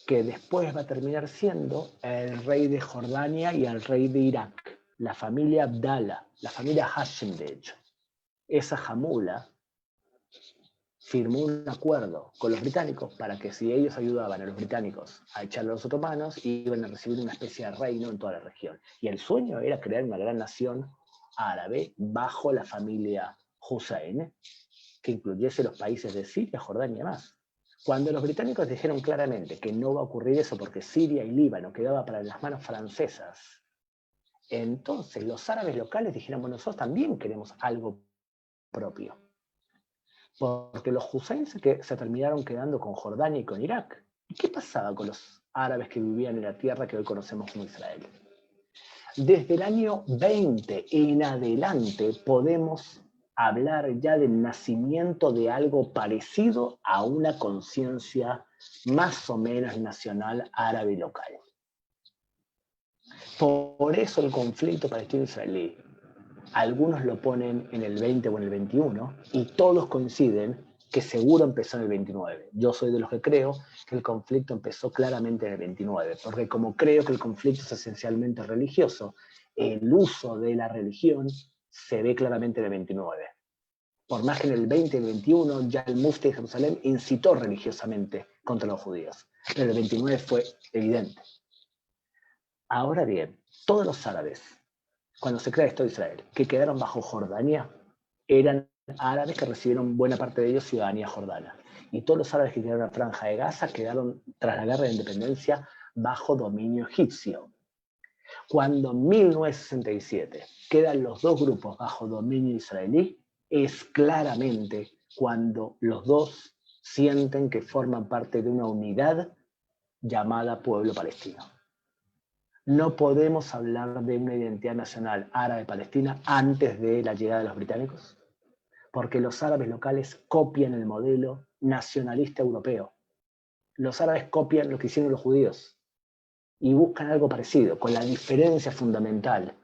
que después va a terminar siendo el rey de Jordania y el rey de Irak, la familia Abdallah, la familia Hashim, de hecho. Esa jamula firmó un acuerdo con los británicos para que si ellos ayudaban a los británicos a echar a los otomanos, iban a recibir una especie de reino en toda la región. Y el sueño era crear una gran nación árabe bajo la familia Hussein, que incluyese los países de Siria, Jordania y más. Cuando los británicos dijeron claramente que no va a ocurrir eso porque Siria y Líbano quedaba para las manos francesas, entonces los árabes locales dijeron, bueno, nosotros también queremos algo propio. Porque los Hussein se terminaron quedando con Jordania y con Irak. ¿Y qué pasaba con los árabes que vivían en la tierra que hoy conocemos como Israel? Desde el año 20 en adelante podemos hablar ya del nacimiento de algo parecido a una conciencia más o menos nacional árabe local. Por eso el conflicto palestino-israelí, algunos lo ponen en el 20 o en el 21, y todos coinciden que seguro empezó en el 29. Yo soy de los que creo que el conflicto empezó claramente en el 29, porque como creo que el conflicto es esencialmente religioso, el uso de la religión se ve claramente en el 29. Por más que en el 20 y el 21 ya el mufti de Jerusalén incitó religiosamente contra los judíos, pero el 29 fue evidente. Ahora bien, todos los árabes, cuando se crea el Estado de Israel, que quedaron bajo Jordania, eran árabes que recibieron buena parte de ellos ciudadanía jordana. Y todos los árabes que quedaron en la Franja de Gaza quedaron, tras la guerra de independencia, bajo dominio egipcio. Cuando en 1967 quedan los dos grupos bajo dominio israelí, es claramente cuando los dos sienten que forman parte de una unidad llamada pueblo palestino. No podemos hablar de una identidad nacional árabe-palestina antes de la llegada de los británicos, porque los árabes locales copian el modelo nacionalista europeo. Los árabes copian lo que hicieron los judíos y buscan algo parecido, con la diferencia fundamental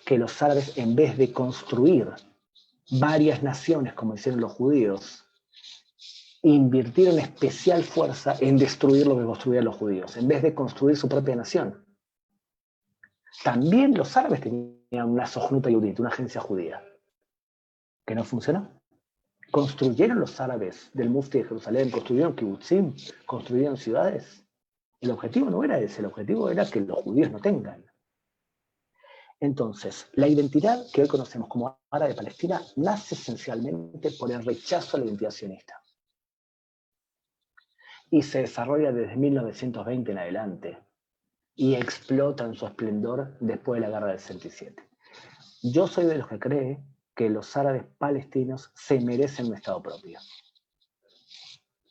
que los árabes, en vez de construir varias naciones como hicieron los judíos, invirtieron especial fuerza en destruir lo que construían los judíos, en vez de construir su propia nación. También los árabes tenían una Sojnut Yehudit, una agencia judía, que no funcionó. Construyeron los árabes del Mufti de Jerusalén, construyeron kibutzim, construyeron ciudades. El objetivo no era ese, el objetivo era que los judíos no tengan. Entonces, la identidad que hoy conocemos como árabe palestina nace esencialmente por el rechazo a la identidad sionista. Y se desarrolla desde 1920 en adelante y explota en su esplendor después de la guerra del 67. Yo soy de los que cree que los árabes palestinos se merecen un Estado propio.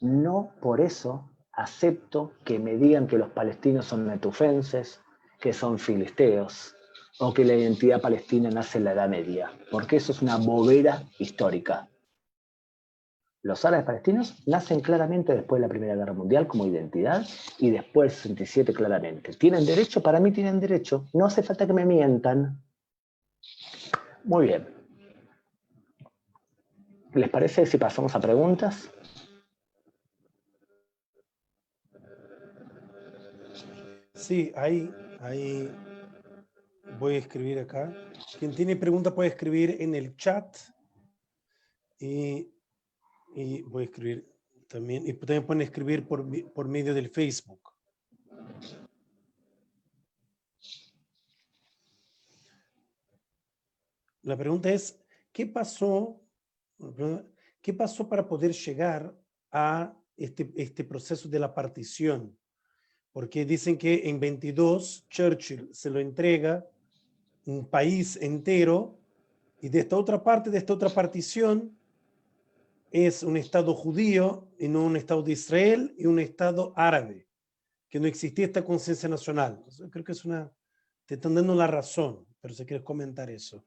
No por eso acepto que me digan que los palestinos son netufenses, que son filisteos, o que la identidad palestina nace en la Edad Media, porque eso es una bobera histórica. Los árabes palestinos nacen claramente después de la Primera Guerra Mundial como identidad y después del 67 claramente. ¿Tienen derecho? Para mí tienen derecho. No hace falta que me mientan. Muy bien. ¿Les parece si pasamos a preguntas? Sí, ahí voy a escribir acá. Quien tiene preguntas puede escribir en el chat y voy a escribir también. Y también pueden escribir por medio del Facebook. La pregunta es, ¿qué pasó para poder llegar a este proceso de la partición? Porque dicen que en 22 Churchill se lo entrega un país entero y de esta otra parte, de esta otra partición, es un Estado judío y no un Estado de Israel y un Estado árabe, que no existía esta conciencia nacional. Creo que te están dando la razón, pero si quieres comentar eso.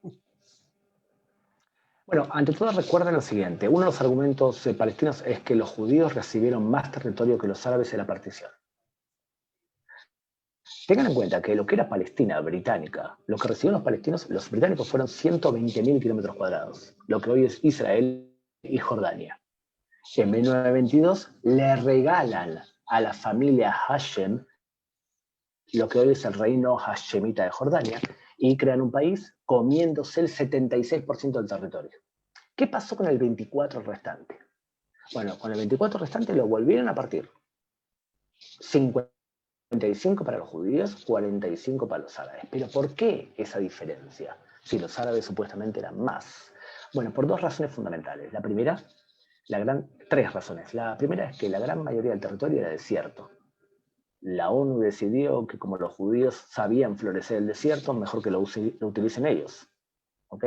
Bueno, ante todo recuerden lo siguiente. Uno de los argumentos palestinos es que los judíos recibieron más territorio que los árabes en la partición. Tengan en cuenta que lo que era Palestina británica, lo que recibieron los británicos fueron 120.000 kilómetros cuadrados, lo que hoy es Israel y Jordania. En 1922 le regalan a la familia Hashem lo que hoy es el reino hashemita de Jordania y crean un país comiéndose el 76% del territorio. ¿Qué pasó con el 24 restante? Bueno, con el 24 restante lo volvieron a partir. 55 para los judíos, 45 para los árabes. ¿Pero por qué esa diferencia? Si los árabes supuestamente eran más. Bueno, por dos razones fundamentales. La primera, tres razones. La primera es que la gran mayoría del territorio era desierto. La ONU decidió que como los judíos sabían florecer el desierto, mejor que lo utilicen ellos. ¿Ok?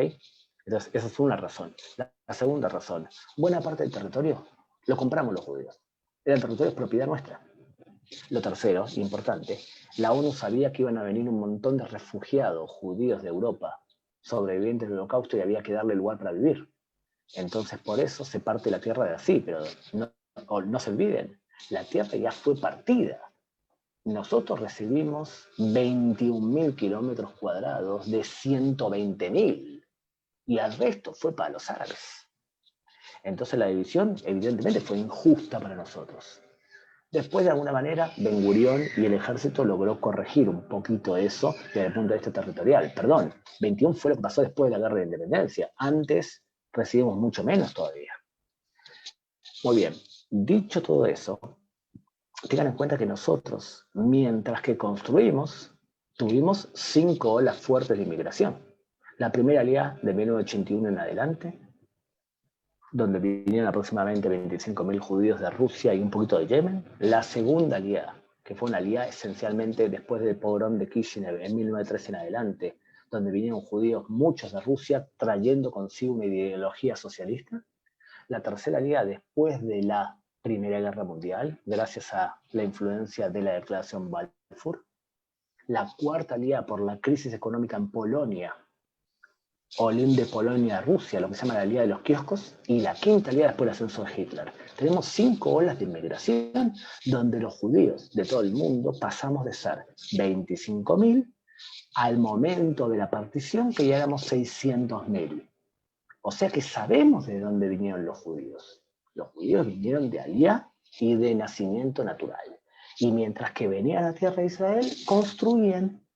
Entonces, esa es una razón. La segunda razón, buena parte del territorio lo compramos los judíos. El territorio es propiedad nuestra. Lo tercero, importante, la ONU sabía que iban a venir un montón de refugiados judíos de Europa, sobrevivientes del Holocausto, y había que darle lugar para vivir. Entonces, por eso se parte la tierra de así, pero no se olviden, la tierra ya fue partida. Nosotros recibimos 21.000 kilómetros cuadrados de 120.000 y el resto fue para los árabes. Entonces la división evidentemente fue injusta para nosotros. Después, de alguna manera, Ben Gurión y el ejército logró corregir un poquito eso desde el punto de vista territorial. Perdón, 21 fue lo que pasó después de la guerra de independencia. Antes recibimos mucho menos todavía. Muy bien, dicho todo eso, tengan en cuenta que nosotros, mientras que construimos, tuvimos 5 olas fuertes de inmigración. La primera alía de 1981 en adelante, donde vinieron aproximadamente 25.000 judíos de Rusia y un poquito de Yemen. La segunda alía, que fue una alía esencialmente después del pogrom de Kishinev en 1913 en adelante, donde vinieron judíos, muchos de Rusia, trayendo consigo una ideología socialista. La tercera alía después de la Primera Guerra Mundial, gracias a la influencia de la Declaración Balfour. La cuarta alía por la crisis económica en Polonia, Olim de Polonia a Rusia, lo que se llama la alía de los kioscos, y la quinta alía después del ascenso de Hitler. Tenemos 5 olas de inmigración donde los judíos de todo el mundo pasamos de ser 25.000 al momento de la partición que ya éramos 600.000. O sea que sabemos de dónde vinieron los judíos. Los judíos vinieron de alía y de nacimiento natural. Y mientras que venían a la tierra de Israel, construían.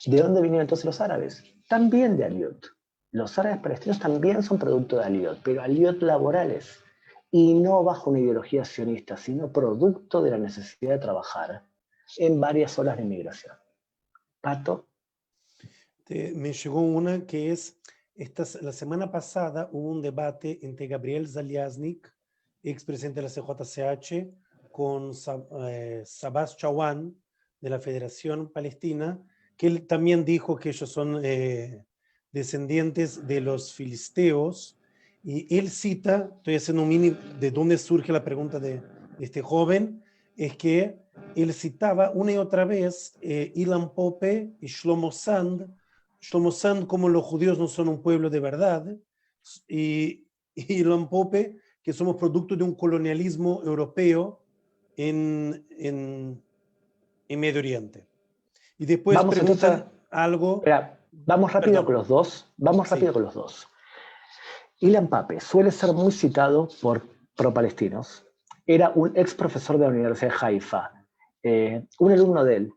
¿De dónde vinieron entonces los árabes? También de aliot. Los árabes palestinos también son producto de aliot, pero aliot laborales. Y no bajo una ideología sionista, sino producto de la necesidad de trabajar en varias olas de inmigración. Pato. Me llegó una que es, la semana pasada hubo un debate entre Gabriel Zaliaznik, expresidente de la CJCH, con Sabas Chawan, de la Federación Palestina, que él también dijo que ellos son descendientes de los filisteos, y él cita, estoy haciendo un mini de dónde surge la pregunta de este joven, es que él citaba una y otra vez Ilan Pope y Shlomo Sand como los judíos no son un pueblo de verdad, y Ilan Pope que somos producto de un colonialismo europeo en Medio Oriente. Y después Vamos preguntan entonces, algo... espera, vamos rápido con los dos. Vamos rápido con los dos. Ilan Pape suele ser muy citado por pro-palestinos. Era un ex profesor de la Universidad de Haifa. Un alumno de él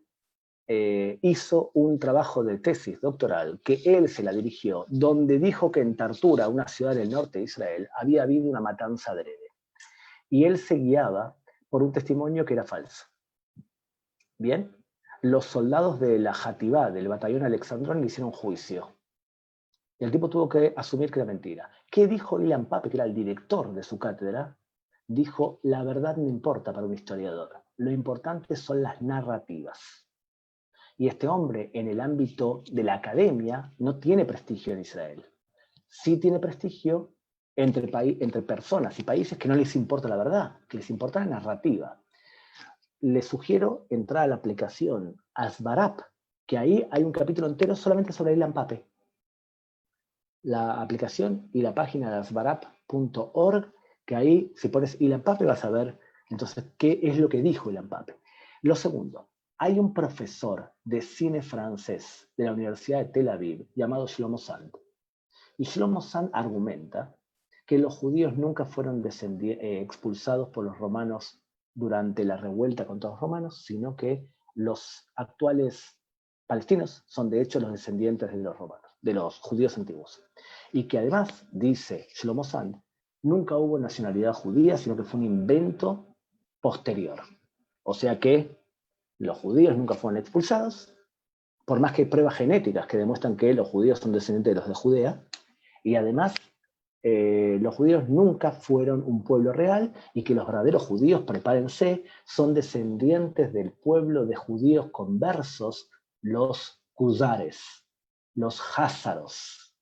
hizo un trabajo de tesis doctoral que él se la dirigió, donde dijo que en Tartura, una ciudad del norte de Israel, había habido una matanza adrede. Y él se guiaba por un testimonio que era falso. Bien, los soldados de la Hativá, del batallón Alexandrón, le hicieron juicio. Y el tipo tuvo que asumir que era mentira. ¿Qué dijo Ilan Pape, que era el director de su cátedra? Dijo, la verdad no importa para un historiador. Lo importante son las narrativas. Y este hombre, en el ámbito de la academia, no tiene prestigio en Israel. Sí tiene prestigio entre personas y países que no les importa la verdad, que les importa la narrativa. Les sugiero entrar a la aplicación Asbarap, que ahí hay un capítulo entero solamente sobre Ilan Pape. La aplicación y la página de asbarap.org, que ahí si pones Ilan Pape vas a ver entonces qué es lo que dijo Ilan Pape. Lo segundo, hay un profesor de cine francés de la Universidad de Tel Aviv llamado Shlomo Sand. Y Shlomo Sand argumenta que los judíos nunca fueron expulsados por los romanos durante la revuelta contra los romanos, sino que los actuales palestinos son de hecho los descendientes de los romanos, de los judíos antiguos. Y que además, dice Shlomo Sand, nunca hubo nacionalidad judía, sino que fue un invento posterior. O sea que los judíos nunca fueron expulsados, por más que hay pruebas genéticas que demuestran que los judíos son descendientes de los de Judea, y además los judíos nunca fueron un pueblo real, y que los verdaderos judíos, prepárense, son descendientes del pueblo de judíos conversos, los Kuzares, los Házaros.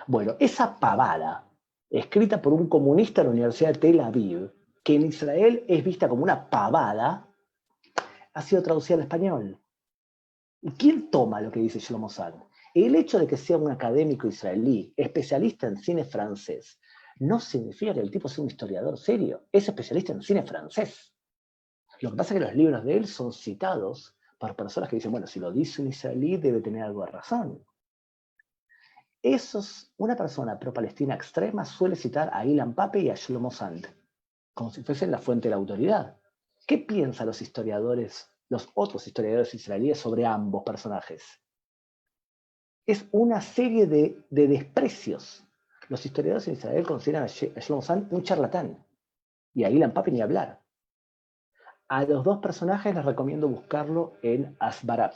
Bueno, esa pavada, escrita por un comunista de la Universidad de Tel Aviv, que en Israel es vista como una pavada, ha sido traducida al español. ¿Y quién toma lo que dice Shlomo Sand? El hecho de que sea un académico israelí, especialista en cine francés, no significa que el tipo sea un historiador serio. Es especialista en cine francés. Lo que pasa es que los libros de él son citados por personas que dicen, bueno, si lo dice un israelí debe tener algo de razón. Una persona pro-palestina extrema suele citar a Ilan Pape y a Shlomo Sand, como si fuesen la fuente de la autoridad. ¿Qué piensan los otros historiadores israelíes sobre ambos personajes? Es una serie de desprecios. Los historiadores en Israel consideran a Shlomo Sand un charlatán, y a Ilan Pape ni hablar. A los dos personajes les recomiendo buscarlo en Asbarap.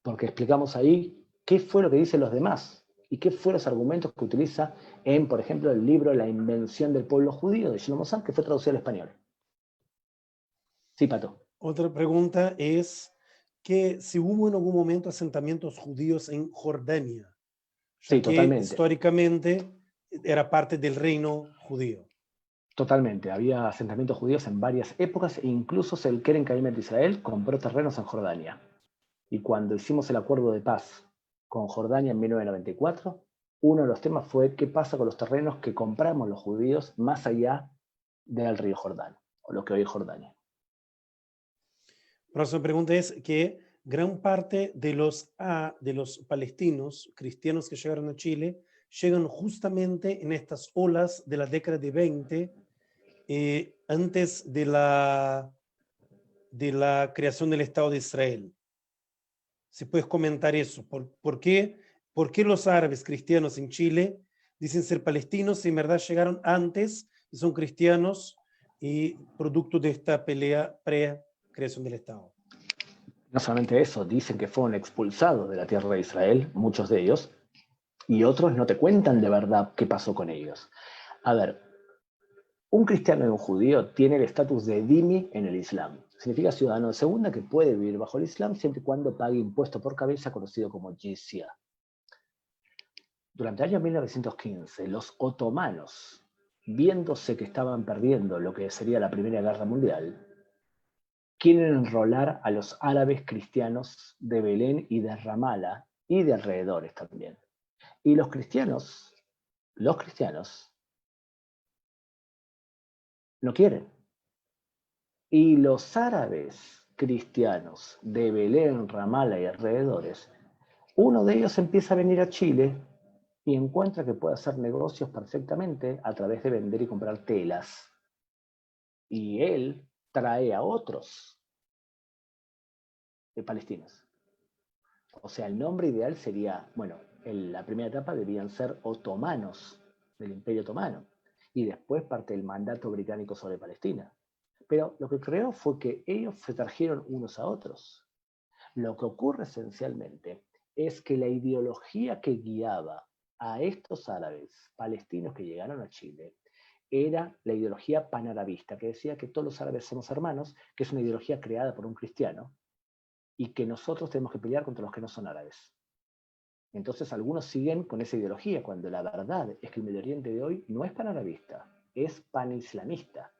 porque explicamos ahí qué fue lo que dicen los demás y qué fueron los argumentos que utiliza en, por ejemplo, el libro La invención del pueblo judío de Shlomo Zahn, que fue traducido al español. Sí, Pato. Otra pregunta es que si hubo en algún momento asentamientos judíos en Jordania, ya Sí, que totalmente. históricamente era parte del reino judío. Totalmente. Había asentamientos judíos en varias épocas e incluso el Keren Kayemet de Israel compró terrenos en Jordania. Y cuando hicimos el acuerdo de paz con Jordania en 1994, uno de los temas fue qué pasa con los terrenos que compramos los judíos más allá del río Jordán, o lo que hoy es Jordania. Próxima pregunta es que gran parte de los palestinos cristianos que llegaron a Chile llegan justamente en estas olas de la década de 20, antes de la creación del Estado de Israel. Si puedes comentar eso, ¿por qué los árabes cristianos en Chile dicen ser palestinos y en verdad llegaron antes y son cristianos y producto de esta pelea pre-creación del Estado? No solamente eso, dicen que fueron expulsados de la tierra de Israel, muchos de ellos, y otros no te cuentan de verdad qué pasó con ellos. A ver, un cristiano y un judío tiene el estatus de dhimmi en el Islam. Significa ciudadano de segunda que puede vivir bajo el Islam siempre y cuando pague impuesto por cabeza conocido como jizya. Durante el año 1915, los otomanos, viéndose que estaban perdiendo lo que sería la Primera Guerra Mundial, quieren enrolar a los árabes cristianos de Belén y de Ramala y de alrededores también. Y los cristianos no quieren. Y los árabes cristianos de Belén, Ramala y alrededores, uno de ellos empieza a venir a Chile y encuentra que puede hacer negocios perfectamente a través de vender y comprar telas. Y él trae a otros palestinos. O sea, el nombre ideal sería, bueno, en la primera etapa debían ser otomanos, del Imperio Otomano, y después parte del mandato británico sobre Palestina. Pero lo que creo fue que ellos se trajeron unos a otros. Lo que ocurre esencialmente es que la ideología que guiaba a estos árabes palestinos que llegaron a Chile era la ideología panarabista, que decía que todos los árabes somos hermanos, que es una ideología creada por un cristiano, y que nosotros tenemos que pelear contra los que no son árabes. Entonces algunos siguen con esa ideología, cuando la verdad es que el Medio Oriente de hoy no es panarabista, es panislamista.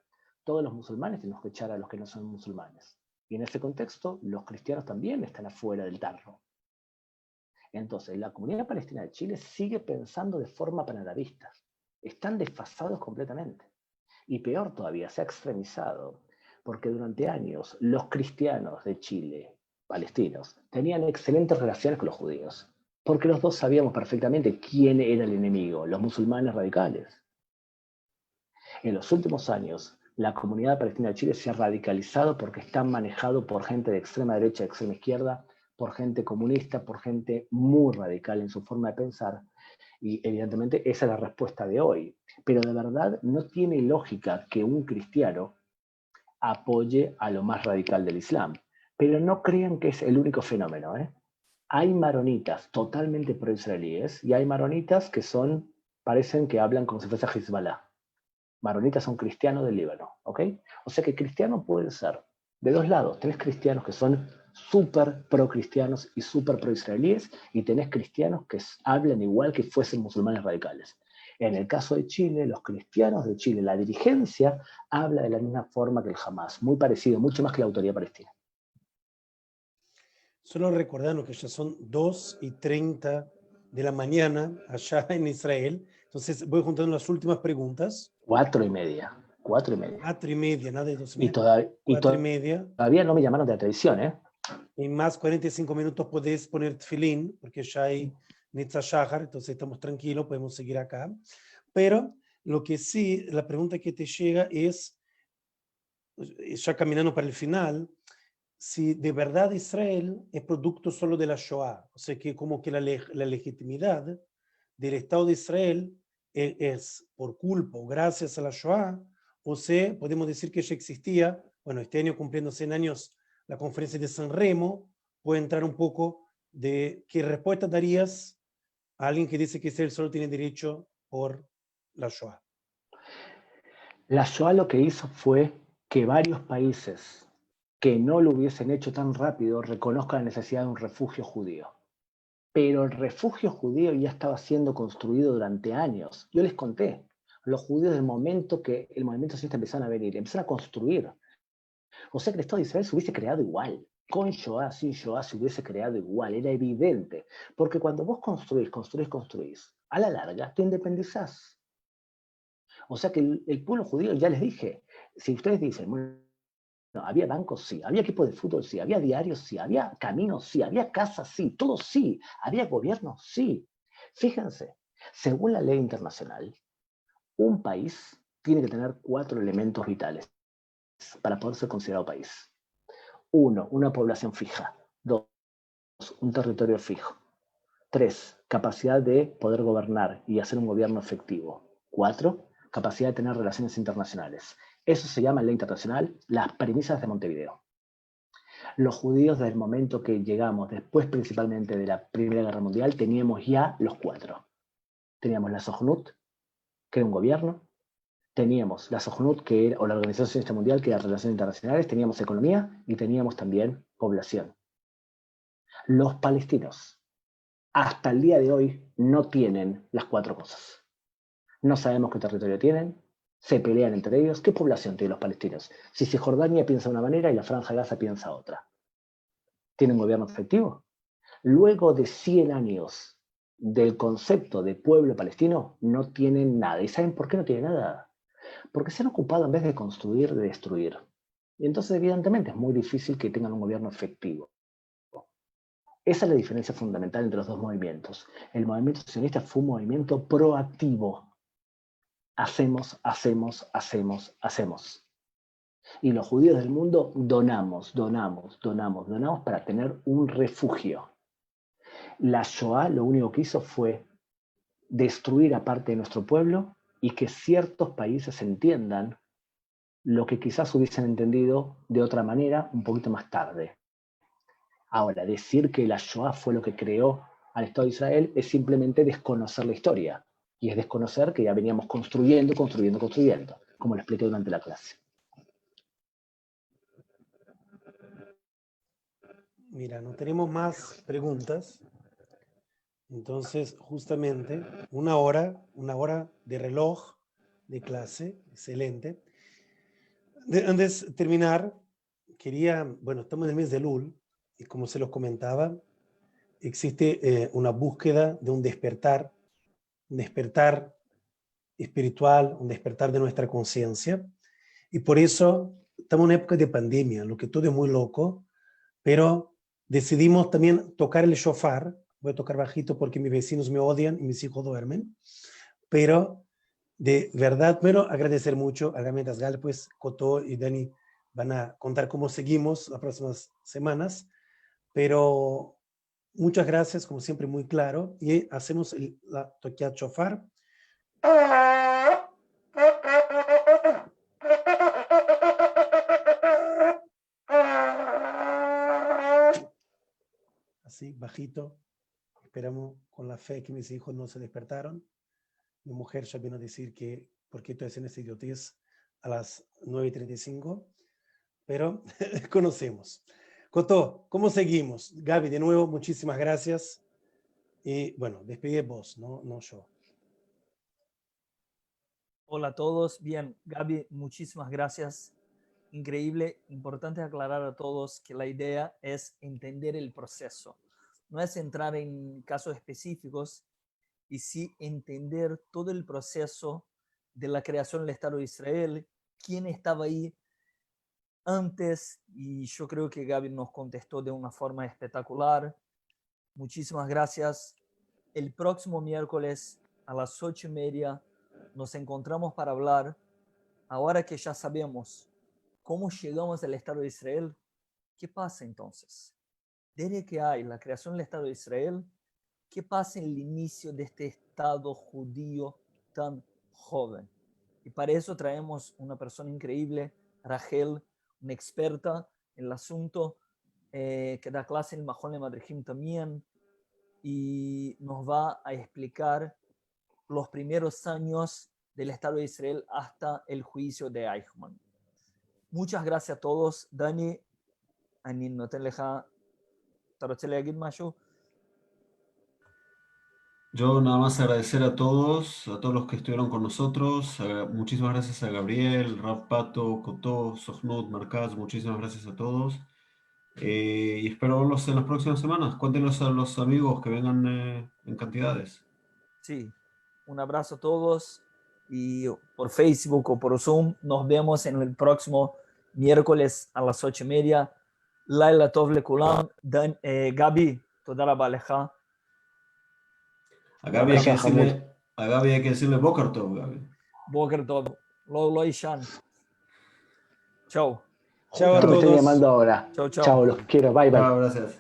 Todos los musulmanes tenemos que echar a los que no son musulmanes. Y en ese contexto, los cristianos también están afuera del tarro. Entonces, la comunidad palestina de Chile sigue pensando de forma panarabista. Están desfasados completamente. Y peor todavía, se ha extremizado, porque durante años los cristianos de Chile, palestinos, tenían excelentes relaciones con los judíos, porque los dos sabíamos perfectamente quién era el enemigo, los musulmanes radicales. En los últimos años, la comunidad palestina de Chile se ha radicalizado porque está manejado por gente de extrema derecha, de extrema izquierda, por gente comunista, por gente muy radical en su forma de pensar, y evidentemente esa es la respuesta de hoy. Pero de verdad no tiene lógica que un cristiano apoye a lo más radical del Islam. Pero no crean que es el único fenómeno, ¿eh? Hay maronitas totalmente pro-israelíes y hay maronitas que parecen que hablan como si fuese Hezbollah. Maronitas son cristianos del Líbano, ¿ok? O sea que cristiano puede ser de dos lados. Tenés cristianos que son súper pro-cristianos y súper pro-israelíes, y tenés cristianos que hablan igual que fuesen musulmanes radicales. En el caso de Chile, los cristianos de Chile, la dirigencia, habla de la misma forma que el Hamas, muy parecido, mucho más que la autoridad palestina. Solo recordando que ya son 2:30 de la mañana allá en Israel. Entonces voy juntando las últimas preguntas. 4:30. 4:30, nada de 2:30. Y todavía no me llamaron de la televisión, ¿eh? En más 45 minutos podés poner tefilín, porque ya hay Nitza Shahar, entonces estamos tranquilos, podemos seguir acá. Pero lo que sí, la pregunta que te llega es, ya caminando para el final, si de verdad Israel es producto solo de la Shoah, o sea que como que la legitimidad del Estado de Israel es por culpa o gracias a la Shoah, o sea, podemos decir que ya existía, bueno, este año cumpliendo 100 años la conferencia de San Remo, puede entrar un poco de qué respuesta darías a alguien que dice que Israel solo tiene derecho por la Shoah. La Shoah lo que hizo fue que varios países que no lo hubiesen hecho tan rápido reconozcan la necesidad de un refugio judío. Pero el refugio judío ya estaba siendo construido durante años. Yo les conté, los judíos del momento que el movimiento sionista empezaron a venir, empezaron a construir. O sea que el Estado de Israel se hubiese creado igual. Con Shoah, sin Shoah, se hubiese creado igual. Era evidente. Porque cuando vos construís, a la larga te independizás. O sea que el pueblo judío, ya les dije, si ustedes dicen, bueno, había bancos, sí, había equipos de fútbol, sí, había diarios, sí, había caminos, sí, había casas, sí, todo sí, había gobierno, sí. Fíjense, según la ley internacional, un país tiene que tener 4 elementos vitales para poder ser considerado país. 1, una población fija. 2, un territorio fijo. 3, capacidad de poder gobernar y hacer un gobierno efectivo. 4, capacidad de tener relaciones internacionales. Eso se llama en ley internacional las premisas de Montevideo. Los judíos, desde el momento que llegamos, después principalmente de la Primera Guerra Mundial, teníamos ya los 4. Teníamos la Sojnut, que era un gobierno. Teníamos la Sojnut, que era, o la Organización Sionista Mundial, que era relaciones internacionales. Teníamos economía y teníamos también población. Los palestinos, hasta el día de hoy, no tienen las 4 cosas. No sabemos qué territorio tienen, se pelean entre ellos. ¿Qué población tienen los palestinos? Si Cisjordania piensa de una manera y la Franja de Gaza piensa otra. ¿Tienen un gobierno efectivo? Luego de 100 años del concepto de pueblo palestino, no tienen nada. ¿Y saben por qué no tienen nada? Porque se han ocupado, en vez de construir, de destruir. Y entonces, evidentemente, es muy difícil que tengan un gobierno efectivo. Esa es la diferencia fundamental entre los dos movimientos. El movimiento sionista fue un movimiento proactivo. Hacemos. Y los judíos del mundo donamos para tener un refugio. La Shoah lo único que hizo fue destruir a parte de nuestro pueblo y que ciertos países entiendan lo que quizás hubiesen entendido de otra manera un poquito más tarde. Ahora, decir que la Shoah fue lo que creó al Estado de Israel es simplemente desconocer la historia. Y es desconocer que ya veníamos construyendo, como lo expliqué durante la clase. Mira, no tenemos más preguntas. Entonces, justamente, una hora de reloj de clase, excelente. Antes de terminar, bueno, estamos en el mes de Elul, y como se los comentaba, existe una búsqueda de un despertar espiritual, un despertar de nuestra conciencia, y por eso estamos en una época de pandemia, lo que todo es muy loco, pero decidimos también tocar el shofar. Voy a tocar bajito porque mis vecinos me odian y mis hijos duermen, pero de verdad, bueno, agradecer mucho a Gametas Gal, pues Coto y Dani van a contar cómo seguimos las próximas semanas, pero muchas gracias, como siempre, muy claro, y hacemos la toquia shofar. Así, bajito. Esperamos con la fe que mis hijos no se despertaron. Mi mujer ya vino a decir que por qué estoy haciendo esta idiotez a las 9:35, pero conocemos. Coto, ¿cómo seguimos? Gaby, de nuevo, muchísimas gracias. Y bueno, despide vos, no yo. Hola a todos. Bien, Gaby, muchísimas gracias. Increíble, importante aclarar a todos que la idea es entender el proceso. No es entrar en casos específicos, y sí entender todo el proceso de la creación del Estado de Israel, quién estaba ahí antes, y yo creo que Gaby nos contestó de una forma espectacular. Muchísimas gracias. El próximo miércoles a las 8:30 nos encontramos para hablar, ahora que ya sabemos cómo llegamos al Estado de Israel, ¿qué pasa entonces? Desde que hay la creación del Estado de Israel, ¿qué pasa en el inicio de este Estado judío tan joven? Y para eso traemos una persona increíble, Rachel, una experta en el asunto, que da clase en el Mahon Madrejim también, y nos va a explicar los primeros años del Estado de Israel hasta el juicio de Eichmann. Muchas gracias a todos. Dani, אני נותן לך, אתה רוצה להגיד משהו? Yo nada más agradecer a todos los que estuvieron con nosotros. Muchísimas gracias a Gabriel, Rav Pato, Cotó, Sohnut, Marcaz. Muchísimas gracias a todos. Y espero verlos en las próximas semanas. Cuéntenos a los amigos que vengan en cantidades. Sí, un abrazo a todos y por Facebook o por Zoom nos vemos en el próximo miércoles a las 8:30. Laila Tov Lekulam. Gaby, toda la baleja. A Gaby hay que decirle Boker Tov, Gaby. Boker Tov. Lo Ishan. Chao. Chao a Justo me están todos. llamando ahora. Chao, chao. Chao, los quiero. Bye, bye. Chao, gracias.